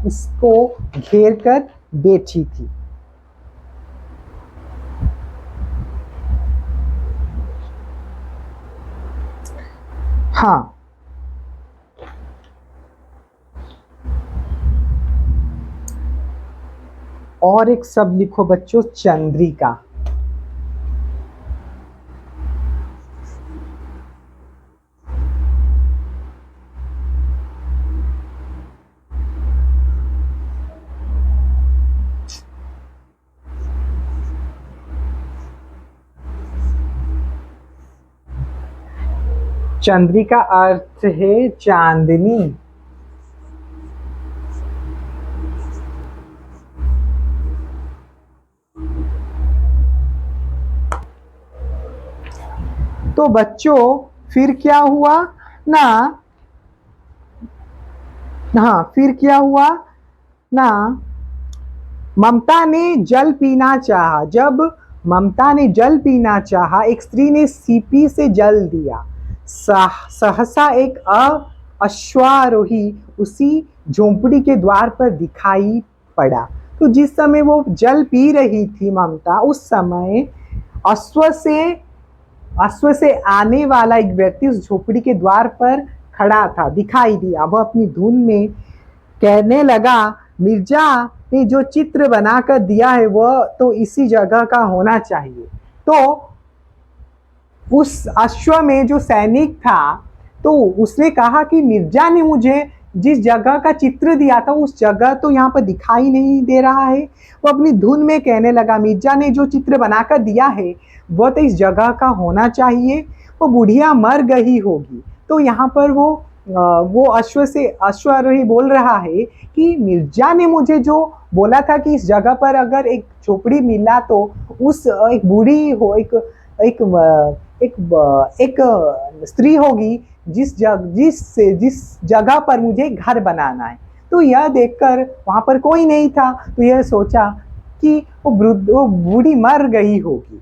उसको घेर कर बैठी थी। हाँ, और एक शब्द लिखो बच्चों, चंद्रिका। चंद्रिका अर्थ है चांदनी। तो बच्चों फिर क्या हुआ ना, हाँ, फिर क्या हुआ ना, ममता ने जल पीना चाहा। जब ममता ने जल पीना चाहा, एक स्त्री ने सीपी से जल दिया। सहसा एक अश्वारोही उसी झोंपड़ी के द्वार पर दिखाई पड़ा। तो जिस समय वो जल पी रही थी ममता, उस समय अश्व से आने वाला एक व्यक्ति उस झोपड़ी के द्वार पर खड़ा था, दिखाई दिया। वह अपनी धुन में कहने लगा, मिर्जा ने जो चित्र बनाकर दिया है वह तो इसी जगह का होना चाहिए। तो उस अश्व में जो सैनिक था, तो उसने कहा कि मिर्जा ने मुझे जिस जगह का चित्र दिया था उस जगह तो यहाँ पर दिखाई नहीं दे रहा है। वो अपनी धुन में कहने लगा, मिर्जा ने जो चित्र बनाकर दिया है वो तो इस जगह का होना चाहिए, वो बुढ़िया मर गई होगी। तो यहाँ पर वो अश्वारोही बोल रहा है कि मिर्जा ने मुझे जो बोला था कि इस जगह पर अगर एक झोपड़ी मिला तो उस एक बूढ़ी हो एक एक एक एक स्त्री होगी जिस जगह पर मुझे घर बनाना है। तो यह देखकर वहां पर कोई नहीं था, तो यह सोचा कि वो बूढ़ी मर गई होगी।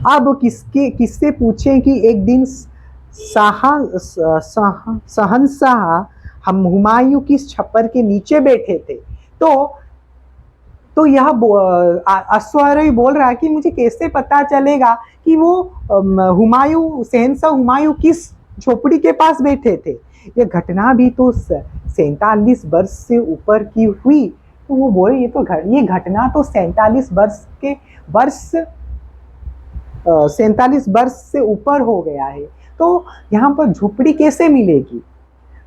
अब किससे पूछें कि एक दिन शहंशाह हम हुमायूं किस छप्पर के नीचे बैठे थे। तो यह अश्वारोही बोल रहा है कि मुझे कैसे पता चलेगा कि वो शहंशाह हुमायूं किस झोपड़ी के पास बैठे थे। यह घटना भी तो 47 वर्ष से ऊपर की हुई। तो वो बोले ये घटना तो 47 वर्ष से ऊपर हो गया है, तो यहाँ पर झोपड़ी कैसे मिलेगी।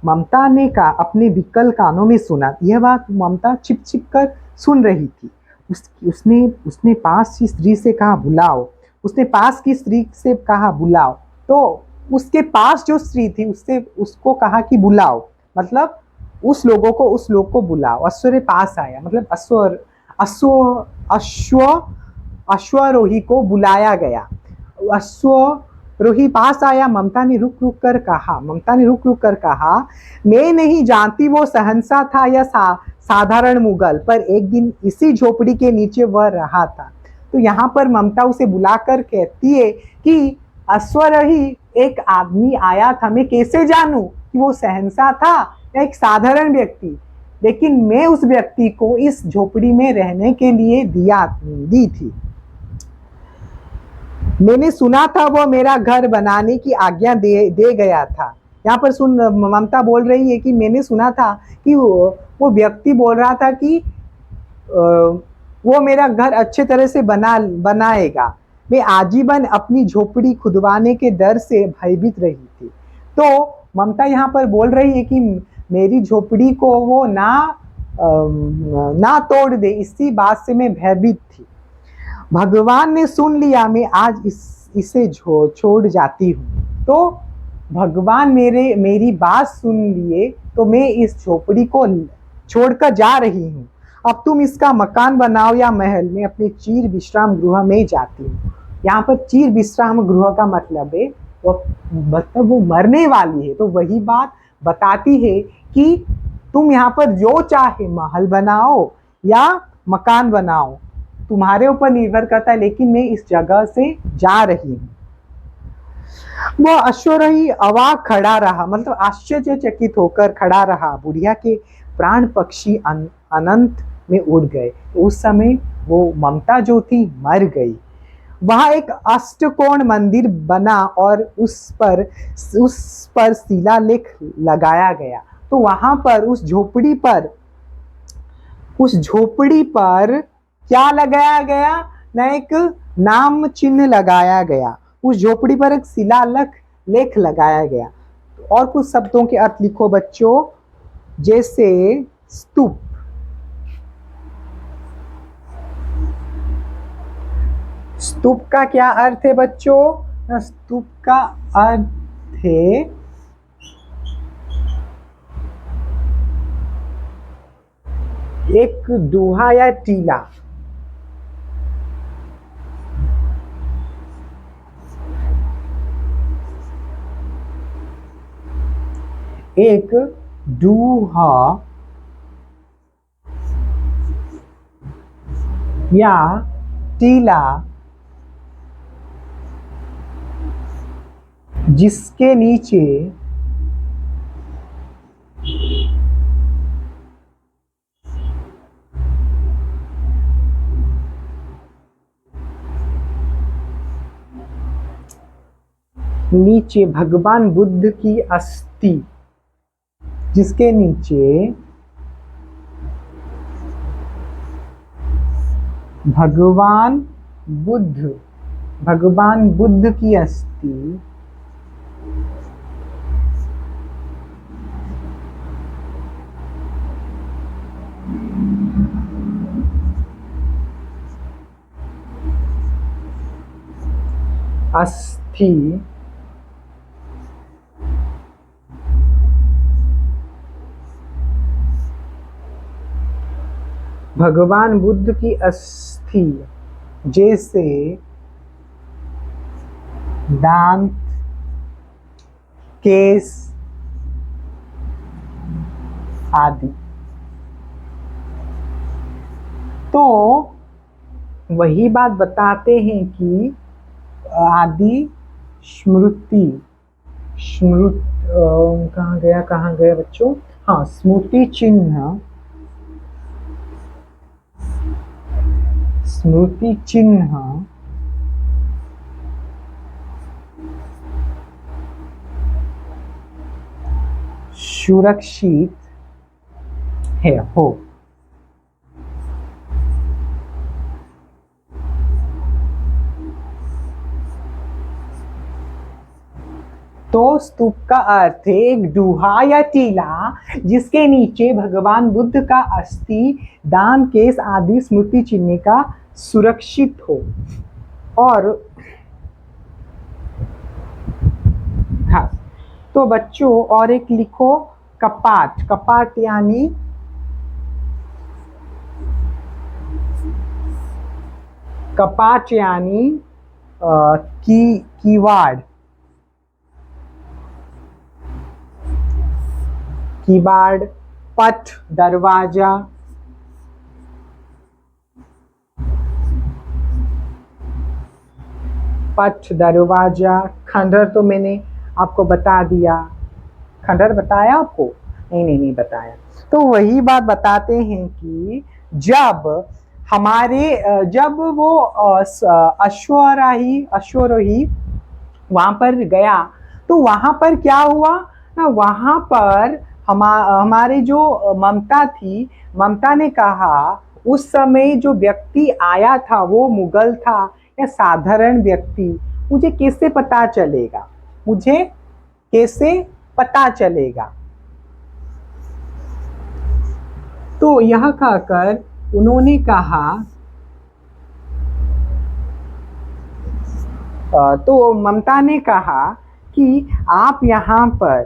ममता ने अपने विकल कानों में सुना। यह बात ममता छिप छिप कर सुन रही थी। उसने पास की स्त्री से कहा बुलाओ। तो उसके पास जो स्त्री थी उसको कहा कि बुलाओ, मतलब उस लोग को बुलाओ। अश्वर्य पास आया, मतलब अश्वारोही को बुलाया गया। अश्वारोही पास आया। ममता ने रुक रुक कर कहा, मैं नहीं जानती वो शहंशाह था या साधारण मुगल, पर एक दिन इसी झोपड़ी के नीचे वह रहा था। तो यहाँ पर ममता उसे बुलाकर कहती है कि अश्वारोही एक आदमी आया था, मैं कैसे जानूं कि वो शहंशाह था या एक साधारण व्यक्ति, लेकिन मैं उस व्यक्ति को इस झोपड़ी में रहने के लिए दी थी। मैंने सुना था वो मेरा घर बनाने की आज्ञा दे गया था। यहाँ पर ममता बोल रही है कि मैंने सुना था कि वो व्यक्ति बोल रहा था कि वो मेरा घर अच्छे तरह से बनाएगा। मैं आजीवन अपनी झोपड़ी खुदवाने के डर से भयभीत रही थी। तो ममता यहाँ पर बोल रही है कि मेरी झोपड़ी को वो ना तोड़ दे, इसी बात से मैं भयभीत थी। भगवान ने सुन लिया, मैं आज इसे छोड़ जाती हूँ। तो भगवान मेरी बात सुन लिए, तो मैं इस झोपड़ी को छोड़कर जा रही हूँ। अब तुम इसका मकान बनाओ या महल, में अपने चीर विश्राम गृह में जाती हूँ। यहाँ पर चीर विश्राम गृह का मतलब है वो मरने वाली है, तो वही बात बताती है कि तुम यहाँ पर जो चाहे महल बनाओ या मकान बनाओ, तुम्हारे ऊपर निर्भर करता है, लेकिन मैं इस जगह से जा रही हूँ। वह अश्वारोही अवाक खड़ा रहा, मतलब आश्चर्यचकित होकर खड़ा रहा। बुढ़िया के प्राण पक्षी अनंत में उड़ गए। तो उस समय वो ममता जो थी मर गई। वहां एक अष्टकोण मंदिर बना और उस पर शिलालेख लगाया गया। तो वहां पर उस झोपड़ी पर क्या लगाया गया ना, एक नाम चिन्ह लगाया गया। उस झोपड़ी पर एक शिलालेख लगाया गया। और कुछ शब्दों के अर्थ लिखो बच्चों, जैसे स्तूप। स्तूप का क्या अर्थ है बच्चों? स्तूप का अर्थ है एक डूहा या टीला। एक डूहा या टीला जिसके नीचे भगवान बुद्ध की अस्थि, जिसके नीचे भगवान बुद्ध की अस्थि अस्थि भगवान बुद्ध की अस्थि जैसे दांत, केस आदि। तो वही बात बताते हैं कि आदि स्मृति, कहाँ गया बच्चों? हाँ, स्मृति चिन्ह, स्मृति चिन्ह सुरक्षित है हो। तो स्तूप का अर्थ है एक डूहा या टीला जिसके नीचे भगवान बुद्ध का अस्थि, दान, केस आदि स्मृति चिन्ह का सुरक्षित हो। और हाँ, तो बच्चों और एक लिखो कपाट। कपाट यानी कीवाड़, कीवाड़, पट दरवाजा, पट दरवाजा। खंडहर तो मैंने आपको बता दिया, खंडहर बताया आपको? नहीं बताया। तो वही बात बताते हैं कि जब वो अश्वरोही वहां पर गया तो वहां पर क्या हुआ ना, वहां पर हमारे जो ममता थी, ममता ने कहा उस समय जो व्यक्ति आया था वो मुगल था या साधारण व्यक्ति, मुझे कैसे पता चलेगा, मुझे कैसे पता चलेगा? तो यह कहकर उन्होंने कहा, तो ममता ने कहा कि आप यहाँ पर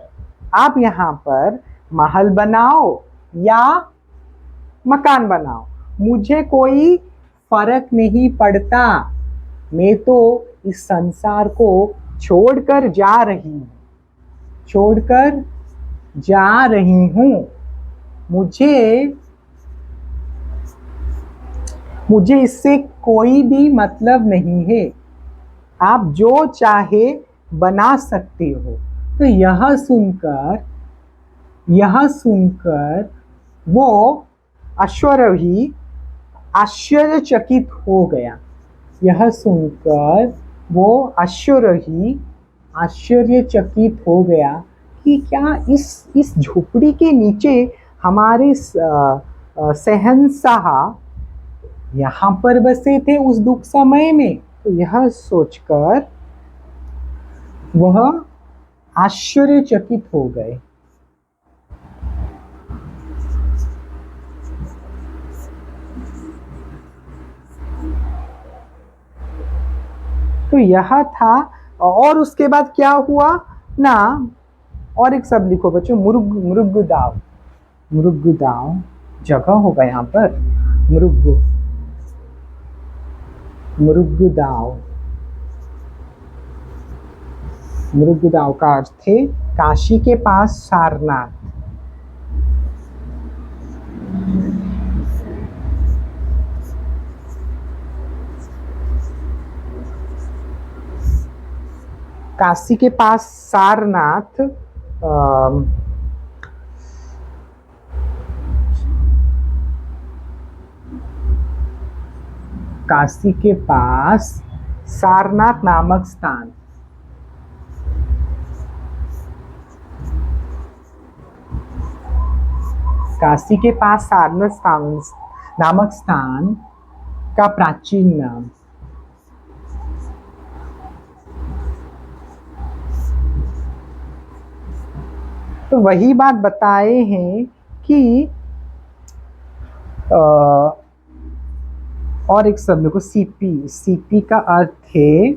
महल बनाओ या मकान बनाओ, मुझे कोई फर्क नहीं पड़ता, मैं तो इस संसार को छोड़कर जा रही हूँ, मुझे इससे कोई भी मतलब नहीं है, आप जो चाहे बना सकते हो। तो यह सुनकर वो अश्वरोही आश्चर्यचकित हो गया। यह सुनकर वो अश्वरोही आश्चर्यचकित हो गया कि क्या इस झोपड़ी के नीचे हमारे शहंशाह यहाँ पर बसे थे उस दुख समय में। तो यह सोचकर वह आश्चर्यचकित हो गए। तो यह था। और उसके बाद क्या हुआ ना, और एक शब्द लिखो बच्चों, मुरुगदाव। मुरुगदाव जगह होगा यहाँ पर, मुरुगदाव का अर्थ है काशी के पास सारनाथ। काशी के पास सारनाथ, काशी के पास सारनाथ नामक स्थान। काशी के पास सारनाथ नामक स्थान का प्राचीन नाम। तो वही बात बताए हैं कि और एक शब्द को सीपी का अर्थ है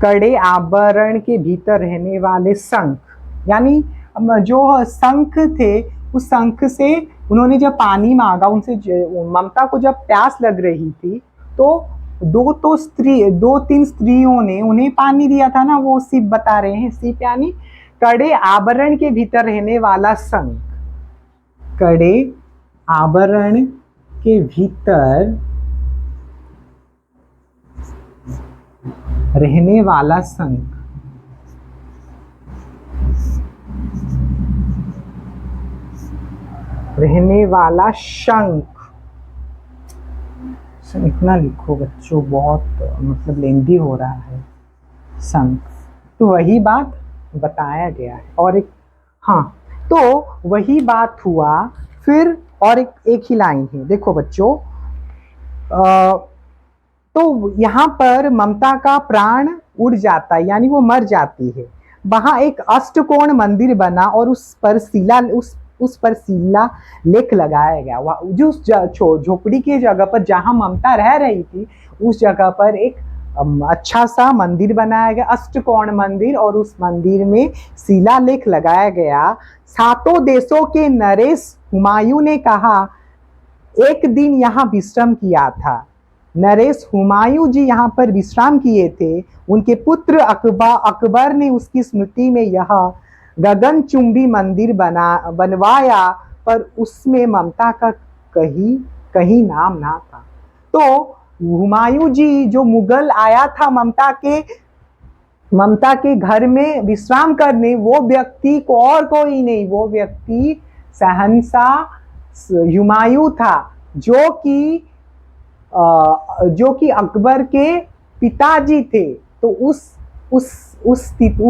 कड़े आवरण के भीतर रहने वाले शंख, यानी जो शंख थे उस शंख से उन्होंने जब पानी मांगा, उनसे ममता को जब प्यास लग रही थी तो दो तीन स्त्रियों ने उन्हें पानी दिया था ना, वो सिप बता रहे हैं। सिप यानी कड़े आवरण के भीतर रहने वाला शंख, कड़े आवरण के भीतर रहने वाला शंख, रहने वाला शंख। इतना लिखो बच्चों, बहुत मतलब लेंदी हो रहा है शंख। तो वही बात बताया गया है। और एक, हाँ, तो वही बात हुआ। फिर और एक ही लाइन है, देखो बच्चों, तो यहाँ पर ममता का प्राण उड़ जाता है, यानी वो मर जाती है। वहां एक अष्टकोण मंदिर बना और उस पर शिला लेख लगाया गया। जो झोपड़ी की जगह पर जहां ममता रह रही थी, उस जगह पर एक अच्छा सा मंदिर बनाया गया, अष्टकोण मंदिर, और उस मंदिर में शिला लेख लगाया गया। सातों देशों के नरेश हुमायूं ने कहा, एक दिन यहाँ विश्राम किया था। नरेश हुमायूं जी यहाँ पर विश्राम किए थे। उनके पुत्र अकबर ने उसकी स्मृति में यह गगनचुंबी मंदिर बनवाया, पर उसमें ममता का कहीं नाम ना था। तो हुमायूं जी जो मुगल आया था ममता के घर में विश्राम करने, वो व्यक्ति को और कोई नहीं, वो व्यक्ति शहंशाह हुमायूं था, जो कि अकबर के पिताजी थे। तो उस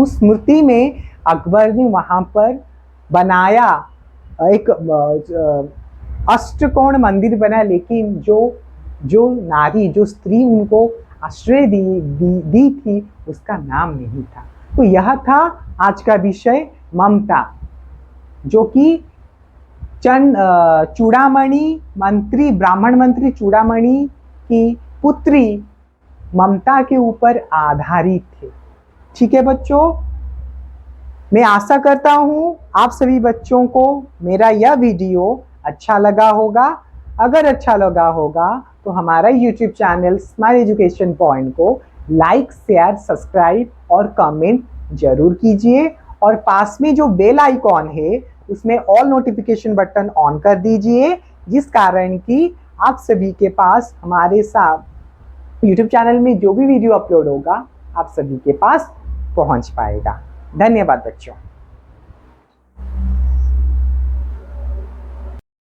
स्मृति में अकबर ने वहां पर बनाया एक अष्टकोण मंदिर बना, लेकिन जो नारी, जो स्त्री उनको आश्रय दी थी, उसका नाम नहीं था। तो यह था आज का विषय, ममता, जो कि चूड़ामणि मंत्री, ब्राह्मण मंत्री चूड़ामणि की पुत्री ममता के ऊपर आधारित थे। ठीक है बच्चों, मैं आशा करता हूं आप सभी बच्चों को मेरा यह वीडियो अच्छा लगा होगा। अगर अच्छा लगा होगा तो हमारा YouTube channel smile education point को लाइक, शेयर, सब्सक्राइब और कमेंट जरूर कीजिए। और पास में जो बेल आइकॉन है उसमें ऑल नोटिफिकेशन बटन ऑन कर दीजिए, जिस कारण कि आप सभी के पास हमारे साथ YouTube चैनल में जो भी वीडियो अपलोड होगा आप सभी के पास पहुंच पाएगा। धन्यवाद बच्चों।